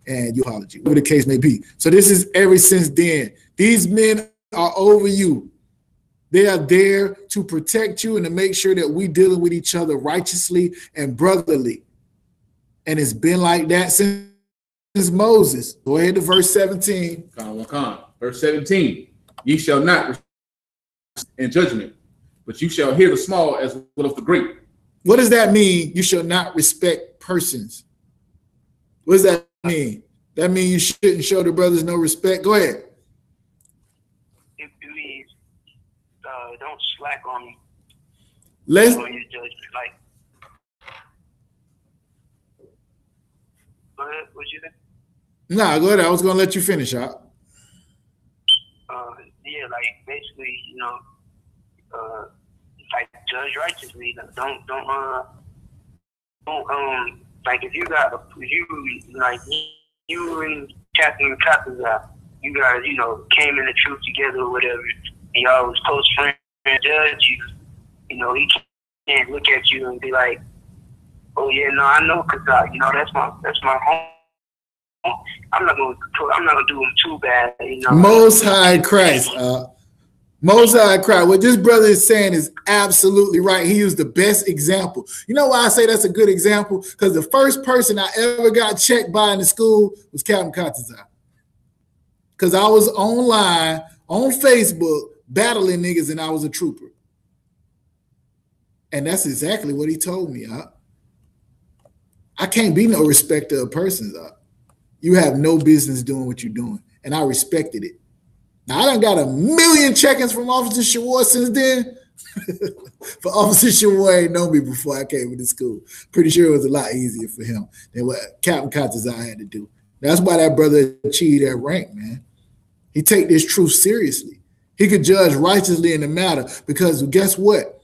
and you apology, whatever the case may be. So this is ever since then. These men are over you. They are there to protect you and to make sure that we dealing with each other righteously and brotherly. And it's been like that since Moses. Go ahead to verse 17. Verse 17. Ye shall not in judgment, but you shall hear the small as well as the great. What does that mean? You shall not respect persons. What does that mean? That means you shouldn't show the brothers no respect. Go ahead. It means don't slack on Let's your judgment. Like, go ahead. What you think? Nah, go ahead. I was gonna let you finish out. Yeah, like basically, like judge righteously. Don't like if you and Captain you guys, came in the truth together or whatever, and y'all was close friends, judge you, he can't look at you and be like, oh yeah, no, I know, cause that's my home. I'm not gonna do him too bad, Most High Christ, Most High Christ. What this brother is saying is absolutely right. He used the best example. You know why I say that's a good example? Because the first person I ever got checked by in the school was Captain Katazai. Because I was online on Facebook battling niggas and I was a trooper. And that's exactly what he told me. I can't be no respecter of persons. You have no business doing what you're doing. And I respected it. Now, I done got a million check-ins from Officer Shawar since then. But Officer Shawar ain't known me before I came into school. Pretty sure it was a lot easier for him than what Captain Katazai had to do. That's why that brother achieved that rank, man. He take this truth seriously. He could judge righteously in the matter because guess what?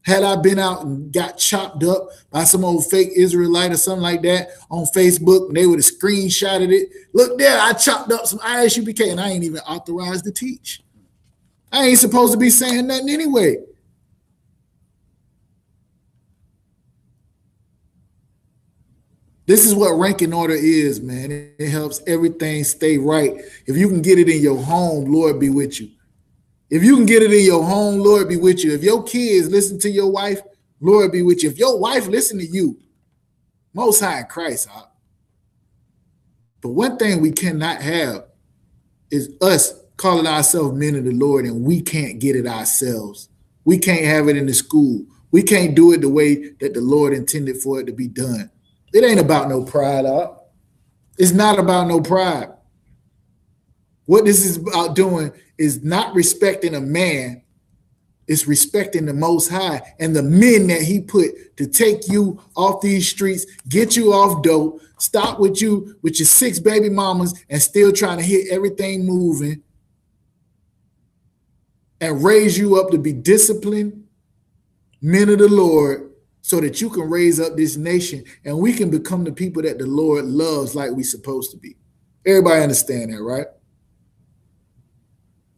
Had I been out and got chopped up by some old fake Israelite or something like that on Facebook, and they would have screenshotted it. Look there, I chopped up some Isupk, and I ain't even authorized to teach. I ain't supposed to be saying nothing anyway. This is what ranking order is, man. It helps everything stay right. If you can get it in your home, Lord be with you. If you can get it in your home, Lord be with you. If your kids listen to your wife, Lord be with you. If your wife listen to you, Most High in Christ. But one thing we cannot have is us calling ourselves men of the Lord and we can't get it ourselves. We can't have it in the school. We can't do it the way that the Lord intended for it to be done. It ain't about no pride. It's not about no pride. What this is about doing is not respecting a man. It's respecting the Most High and the men that he put to take you off these streets, get you off dope, stop with you with your 6 baby mamas and still trying to hit everything moving and raise you up to be disciplined men of the Lord so that you can raise up this nation and we can become the people that the Lord loves like we supposed to be. Everybody understand that, right?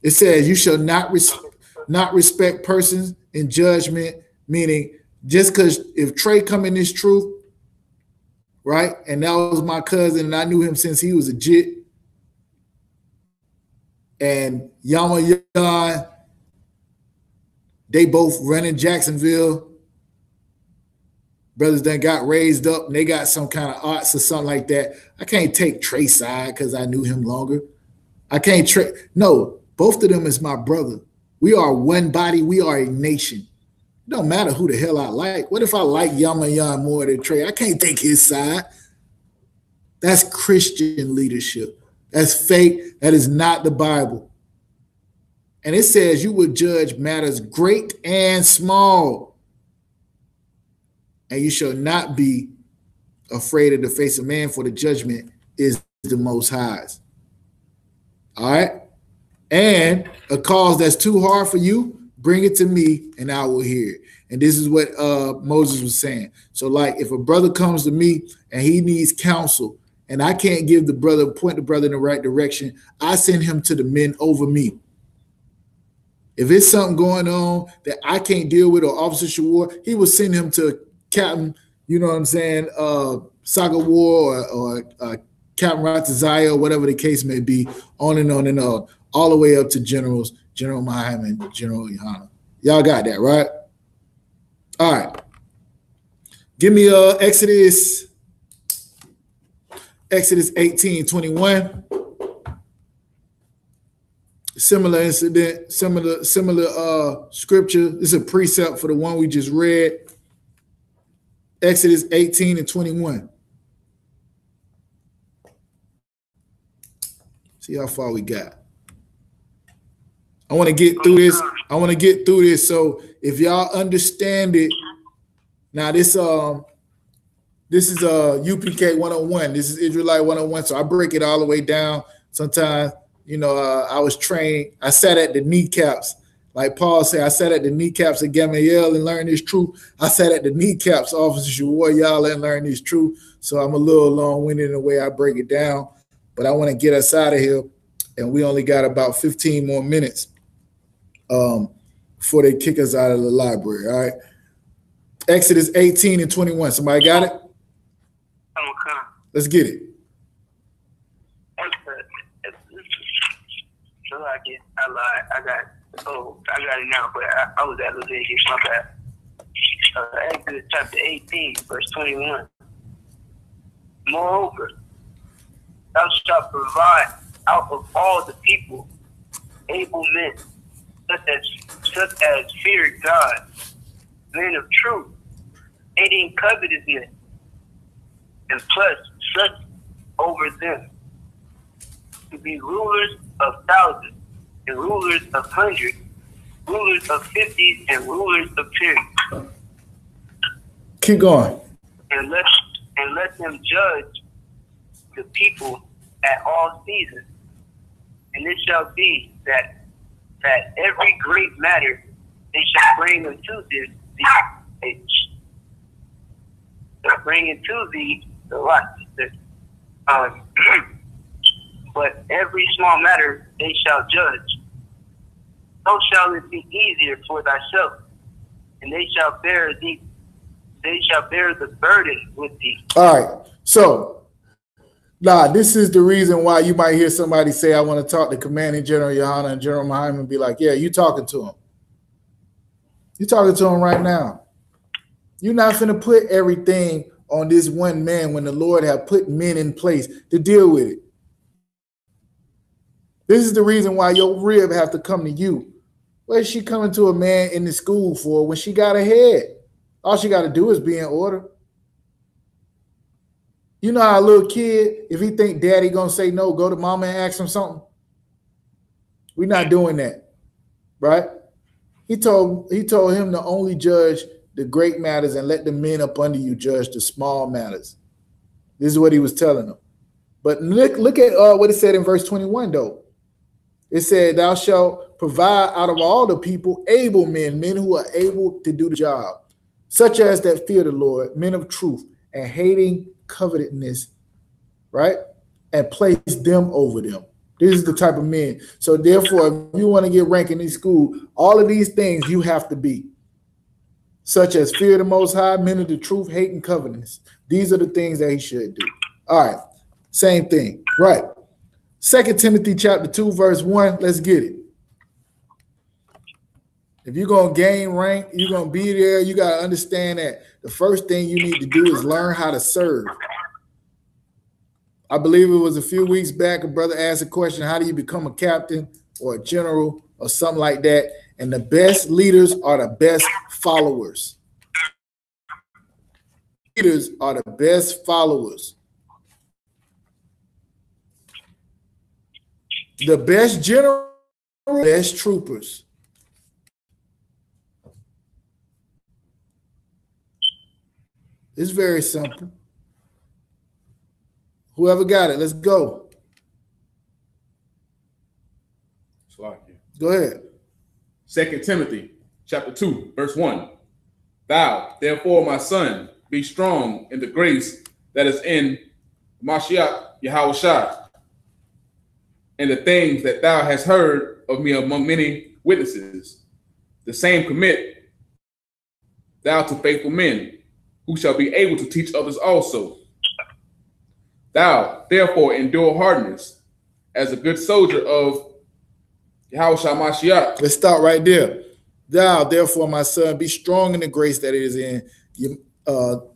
It says you shall not respect persons in judgment, meaning just because if Trey come in this truth, right, and that was my cousin and I knew him since he was a jit, and Yama Yan, they both run in Jacksonville, brothers that got raised up and they got some kind of arts or something like that. I can't take Trey's side because I knew him longer. I can't no. Both of them is my brother. We are one body. We are a nation. It don't matter who the hell I like. What if I like Yamayan more than Trey? I can't take his side. That's Christian leadership. That's fake. That is not the Bible. And it says you will judge matters great and small. And you shall not be afraid of the face of man, for the judgment is the Most High's. All right? And a cause that's too hard for you, bring it to me and I will hear it. And this is what Moses was saying. So like if a brother comes to me and he needs counsel and I can't give the brother, point the brother in the right direction, I send him to the men over me. If it's something going on that I can't deal with, or Officer Shawar, he will send him to Captain, you know what I'm saying, Saga War or Captain Rataziah, or whatever the case may be, on and on and on, all the way up to generals, General Muhammad, General Yohana. Y'all got that, right? All right. Give me Exodus 18:21. Similar incident, similar scripture. This is a precept for the one we just read. Exodus 18:21. See how far we got. I want to get through this. So if y'all understand it, now this is UPK 101. This is Israelite 101. So I break it all the way down. Sometimes, you know, I was trained. I sat at the kneecaps. Like Paul said, I sat at the kneecaps of Gamaliel and learned this truth. I sat at the kneecaps, Officer Shawar, y'all, and learned this truth. So I'm a little long-winded in the way I break it down. But I want to get us out of here. And we only got about 15 more minutes before they kick us out of the library, all right? Exodus 18:21. Somebody got it? Okay. Let's get it. So I lied. I got it now, but I was at Leviticus, my bad. Exodus chapter 18, verse 21. Moreover, thou shalt provide out of all the people able men, such as fear God, men of truth, hating covetousness, and plus such over them, to be rulers of thousands, and rulers of hundreds, rulers of 50s, and rulers of 10s. Keep going. And let them judge the people at all seasons. And it shall be that every great matter they shall bring unto thee the righteousness. But every small matter they shall judge. So shall it be easier for thyself, and they shall bear the burden with thee. All right. So, this is the reason why you might hear somebody say, I want to talk to Commanding General Yohana and General Muhammad, and be like, yeah, you talking to him. You're talking to him right now. You're not going to put everything on this one man when the Lord have put men in place to deal with it. This is the reason why your rib have to come to you. What is she coming to a man in the school for when she got ahead? All she got to do is be in order. You know how a little kid, if he think daddy gonna say no, go to mama and ask him something. We're not doing that, right? He told him to only judge the great matters and let the men up under you judge the small matters. This is what he was telling them. But look at what it said in verse 21, though. It said, thou shalt provide out of all the people able men, men who are able to do the job, such as that fear the Lord, men of truth, and hating covetousness, right? And place them over them. This is the type of men. So therefore, if you want to get rank in this school, all of these things you have to be. Such as fear the Most High, men of the truth, hating covetousness. These are the things that he should do. All right. Same thing. Right. 2 Timothy chapter 2, verse 1. Let's get it. If you're going to gain rank, you're going to be there, you got to understand that the first thing you need to do is learn how to serve. I believe it was a few weeks back, a brother asked a question, how do you become a captain or a general or something like that? And the best leaders are the best followers. Leaders are the best followers. The best general, best troopers. It's very simple. Whoever got it, let's go. Go ahead. 2 Timothy chapter 2, verse 1. Thou, therefore, my son, be strong in the grace that is in Mashiach Yahushua, and the things that thou hast heard of me among many witnesses. The same commit thou to faithful men, who shall be able to teach others also. Thou, therefore, endure hardness as a good soldier of Yahushua Mashiach. Let's start right there. Thou, therefore, my son, be strong in the grace that is in the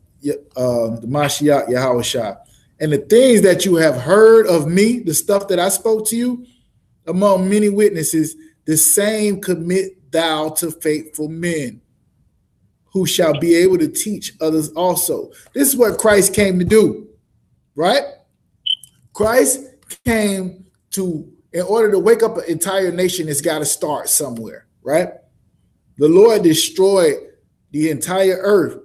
Mashiach Yahushua. And the things that you have heard of me, the stuff that I spoke to you, among many witnesses, the same commit thou to faithful men, who shall be able to teach others also. This is what Christ came to do, right? Christ came to, in order to wake up an entire nation, it's got to start somewhere, right? The Lord destroyed the entire earth,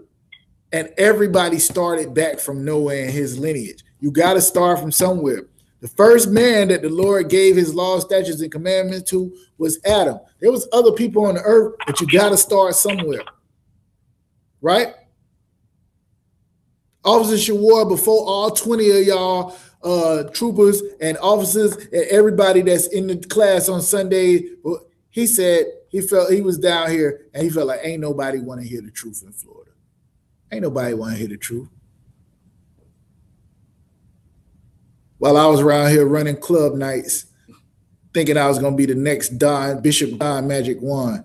and everybody started back from Noah and his lineage. You got to start from somewhere. The first man that the Lord gave his law, statutes, and commandments to was Adam. There was other people on the earth, but you got to start somewhere, right? Officer Shawar, before all 20 of y'all troopers and officers and everybody that's in the class on Sunday, he said he felt he was down here and he felt like ain't nobody want to hear the truth in Florida. Ain't nobody want to hear the truth. While I was around here running club nights, thinking I was going to be the next Don, Bishop Don Magic One.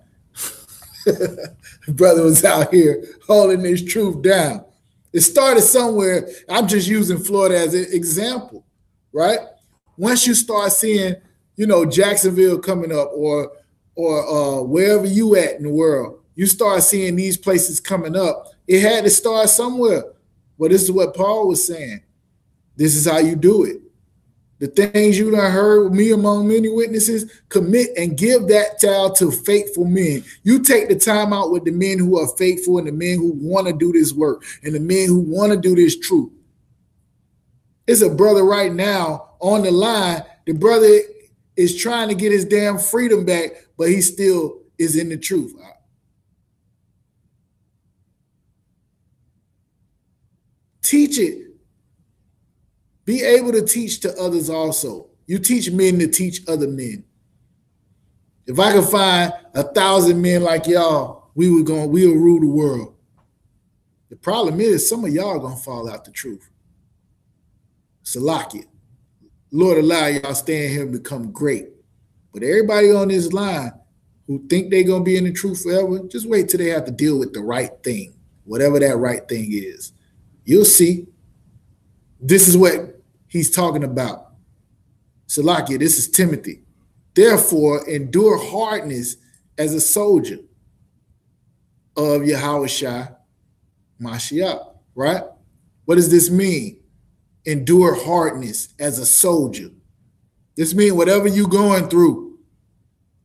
Brother was out here holding this truth down. It started somewhere. I'm just using Florida as an example, right? Once you start seeing, you know, Jacksonville coming up or wherever you at in the world, you start seeing these places coming up. It had to start somewhere. Well, this is what Paul was saying. This is how you do it. The things you done heard with me among many witnesses, commit and give that child to faithful men. You take the time out with the men who are faithful and the men who want to do this work and the men who want to do this truth. It's a brother right now on the line. The brother is trying to get his damn freedom back, but he still is in the truth. Teach it. Be able to teach to others also. You teach men to teach other men. If I could find 1,000 men like y'all, we'll rule the world. The problem is some of y'all gonna fall out the truth. Salakia. Lord allow y'all stay in here and become great. But everybody on this line who think they're gonna be in the truth forever, just wait till they have to deal with the right thing, whatever that right thing is. You'll see. This is what he's talking about. Salakia, this is Timothy. Therefore, endure hardness as a soldier of Yahushua Mashiach, right? What does this mean? Endure hardness as a soldier. This means whatever you're going through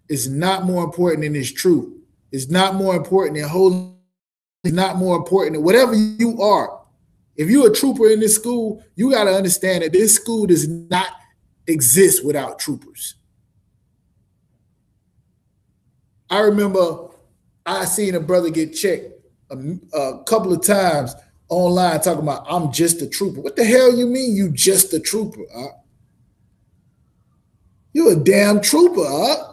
is not more important than this truth. It's not more important than holiness. It's not more important than whatever you are. If you're a trooper in this school, you got to understand that this school does not exist without troopers. I remember I seen a brother get checked a couple of times online talking about, I'm just a trooper. What the hell you mean you just a trooper? You're a damn trooper,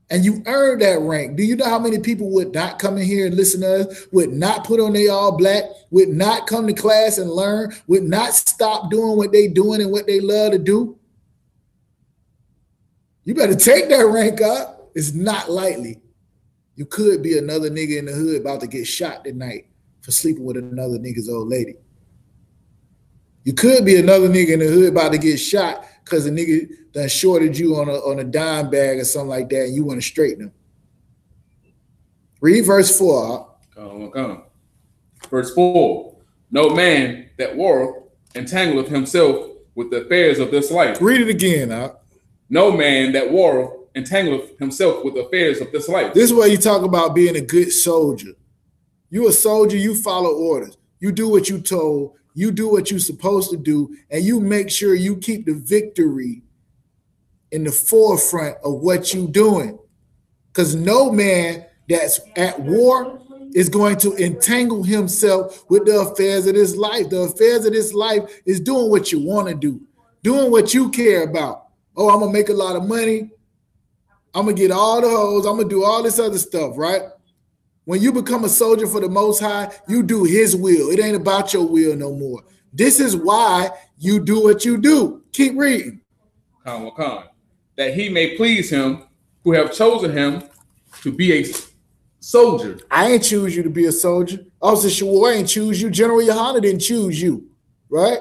and you earned that rank. Do you know how many people would not come in here and listen to us, would not put on their all black, would not come to class and learn, would not stop doing what they doing and what they love to do? You better take that rank up. It's not lightly. You could be another nigga in the hood about to get shot tonight for sleeping with another nigga's old lady. You could be another nigga in the hood about to get shot because a nigga done shorted you on a dime bag or something like that, and you want to straighten him. Read verse 4. Verse 4. No man that warreth entangleth himself with the affairs of this life. Read it again. No man that warreth entangleth himself with the affairs of this life. This is where you talk about being a good soldier. You a soldier, you follow orders. You do what you told. You do what you're supposed to do, and you make sure you keep the victory in the forefront of what you're doing. Because no man that's at war is going to entangle himself with the affairs of this life. The affairs of this life is doing what you want to do, doing what you care about. Oh, I'm going to make a lot of money. I'm going to get all the hoes. I'm going to do all this other stuff, right? When you become a soldier for the Most High, you do his will. It ain't about your will no more. This is why you do what you do. Keep reading. That he may please him who have chosen him to be a soldier. I ain't choose you to be a soldier. Officer Shawar ain't choose you. General Yohana didn't choose you, right?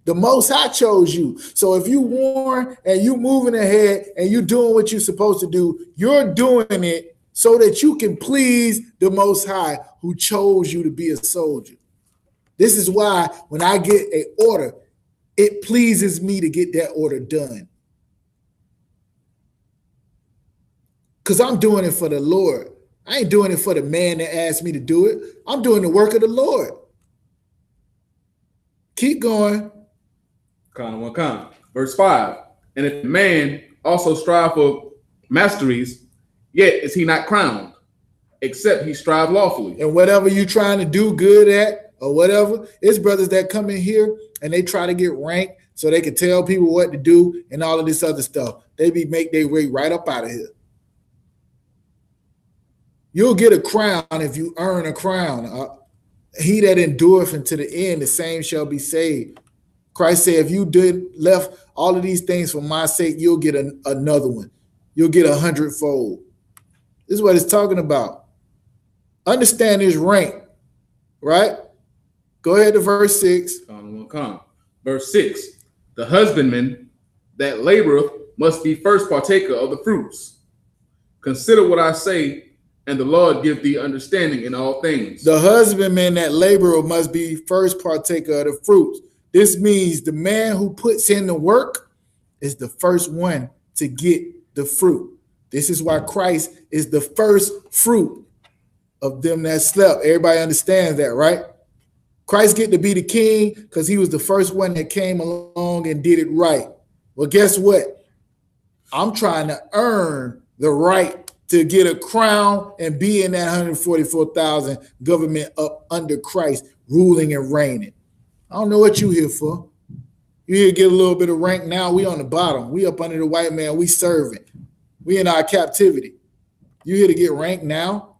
The Most High chose you. So if you warn and you moving ahead and you doing what you're supposed to do, you're doing it so that you can please the Most High who chose you to be a soldier. This is why when I get an order, it pleases me to get that order done. Because I'm doing it for the Lord. I ain't doing it for the man that asked me to do it. I'm doing the work of the Lord. Keep going. Verse 5. And if man also strive for masteries, yet is he not crowned, except he strive lawfully. And whatever you're trying to do good at or whatever, it's brothers that come in here and they try to get ranked so they can tell people what to do and all of this other stuff. They make their way right up out of here. You'll get a crown if you earn a crown. He that endureth unto the end, the same shall be saved. Christ said, if you left all of these things for my sake, you'll get another one. You'll get 100-fold. This is what it's talking about. Understand his rank, right? Go ahead to verse 6. Verse 6. The husbandman that laboreth must be first partaker of the fruits. Consider what I say, and the Lord give thee understanding in all things. The husbandman that laboreth must be first partaker of the fruits. This means the man who puts in the work is the first one to get the fruit. This is why Christ is the first fruit of them that slept. Everybody understands that, right? Christ get to be the king because he was the first one that came along and did it right. Well, guess what? I'm trying to earn the right to get a crown and be in that 144,000 government up under Christ, ruling and reigning. I don't know what you here for. You here to get a little bit of rank now. We on the bottom. We up under the white man. We serving. We in our captivity. You here to get rank now?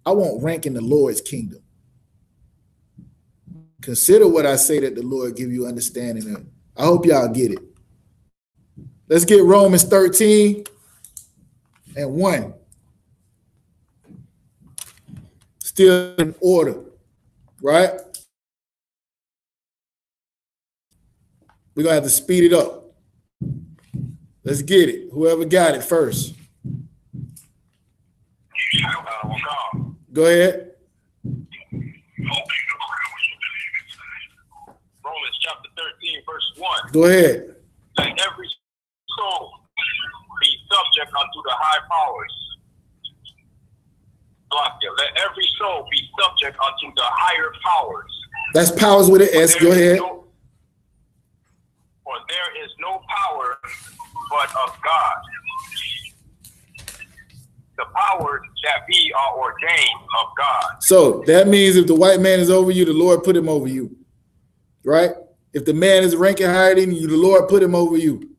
I want rank in the Lord's kingdom. Consider what I say that the Lord give you understanding of. I hope y'all get it. Let's get Romans 13:1. Still in order, right? We're going to have to speed it up. Let's get it. Whoever got it first. Go ahead. Romans chapter 13, verse 1. Go ahead. Let every soul be subject unto the high powers. Let every soul be subject unto the higher powers. That's powers with an S. Go ahead. For there is no power but of God. The powers that be are ordained of God. So that means if the white man is over you, the Lord put him over you. Right? If the man is ranking higher than you, the Lord put him over you.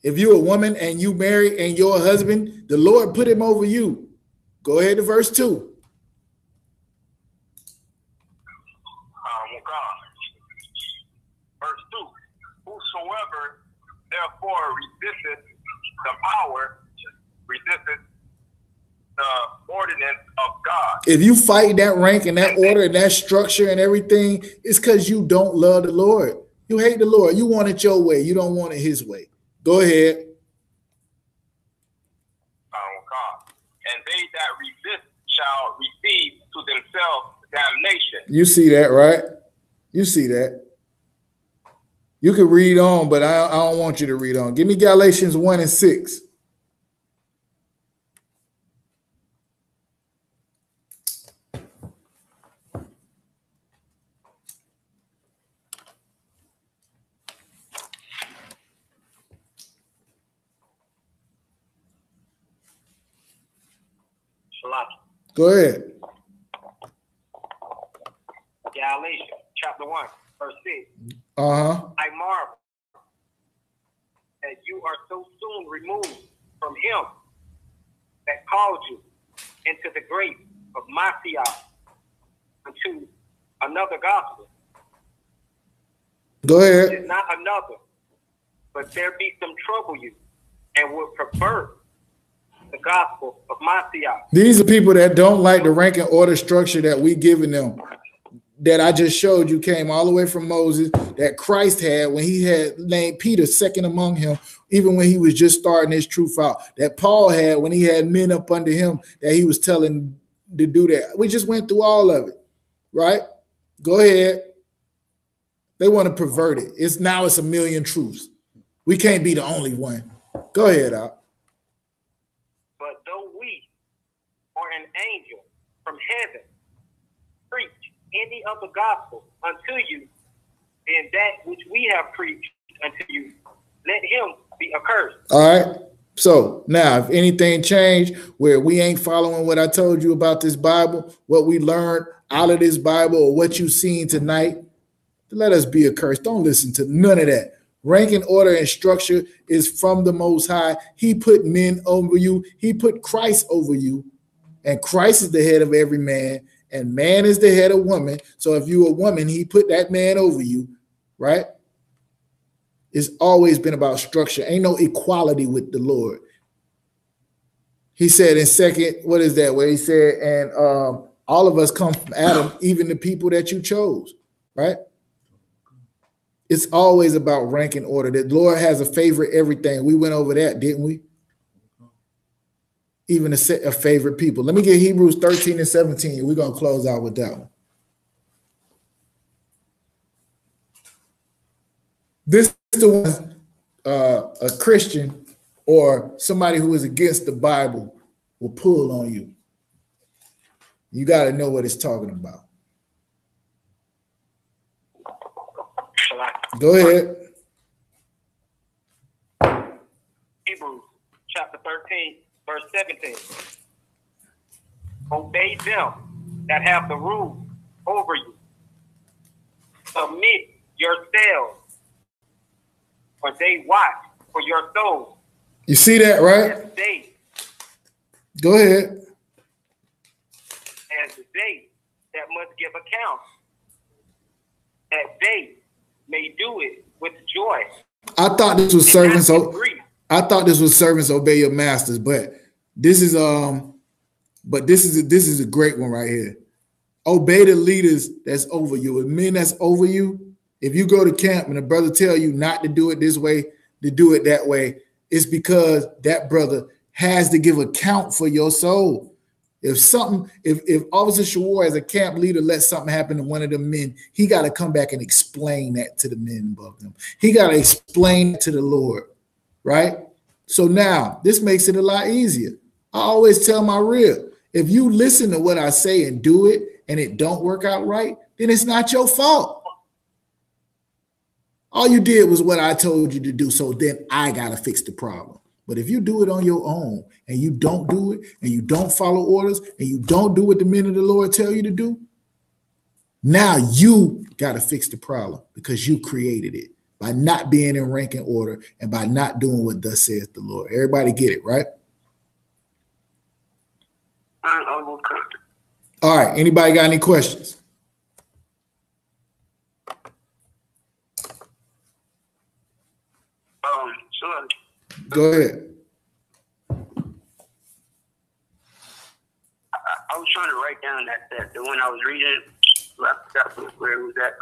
If you're a woman and you marry and your husband, the Lord put him over you. Go ahead to verse 2. Verse 2. Whosoever therefore resisteth the power, resisteth the ordinance of God. If you fight that rank and that order and that structure and everything, it's because you don't love the Lord. You hate the Lord. You want it your way. You don't want it his way. Go ahead. shall receive to themselves damnation. You see that, right? You see that. You can read on, but I don't want you to read on. Give me Galatians 1 and 6. Go ahead. Galatians chapter 1, verse 6. Uh-huh. I marvel that you are so soon removed from him that called you into the grace of Messiah unto another gospel. Go ahead. It's not another, but there be some trouble you and will pervert the gospel of Messiah. These are people that don't like the rank and order structure that we giving them, that I just showed you came all the way from Moses, that Christ had when he had named Peter second among him, even when he was just starting his truth out, that Paul had when he had men up under him that he was telling to do that. We just went through all of it, right? Go ahead. They want to pervert it. It's a million truths. We can't be the only one. Go ahead, Al. But though we or an angel from heaven preach any other gospel unto you than that which we have preached unto you, let him be accursed. All right. So now, if anything changed where we ain't following what I told you about this Bible, what we learned out of this Bible, or what you've seen tonight, let us be accursed. Don't listen to none of that. Rank and order and structure is from the Most High. He put men over you. He put Christ over you. And Christ is the head of every man. And man is the head of woman. So if you're a woman, he put that man over you, right? It's always been about structure. Ain't no equality with the Lord. He said in second, what is that? Where he said, and all of us come from Adam, even the people that you chose, right? It's always about rank and order. The Lord has a favorite everything. We went over that, didn't we? Even a set of favorite people. Let me get Hebrews 13 and 17. We're going to close out with that one. This is the one a Christian or somebody who is against the Bible will pull on you. You got to know what it's talking about. Go ahead. Hebrews chapter 13, verse 17. Obey them that have the rule over you. Submit yourselves, for they watch for your souls. You see that, right? Go ahead. As the day that must give account, that they may do it with joy. I thought this was servants. Servants obey your masters, but this is a great one right here. Obey the leaders that's over you. The men that's over you. If you go to camp and a brother tell you not to do it this way, to do it that way, it's because that brother has to give account for your soul. If Officer Shawar as a camp leader lets something happen to one of the men, he got to come back and explain that to the men above him. He got to explain it to the Lord, right? So now this makes it a lot easier. I always tell my real, if you listen to what I say and do it and it don't work out right, then it's not your fault. All you did was what I told you to do, so then I got to fix the problem. But if you do it on your own and you don't do it and you don't follow orders and you don't do what the men of the Lord tell you to do, now you got to fix the problem because you created it by not being in rank and order and by not doing what thus says the Lord. Everybody get it, right? All right. Anybody got any questions? Sure. Go ahead. I was trying to write down that the one I was reading. I forgot where it was at.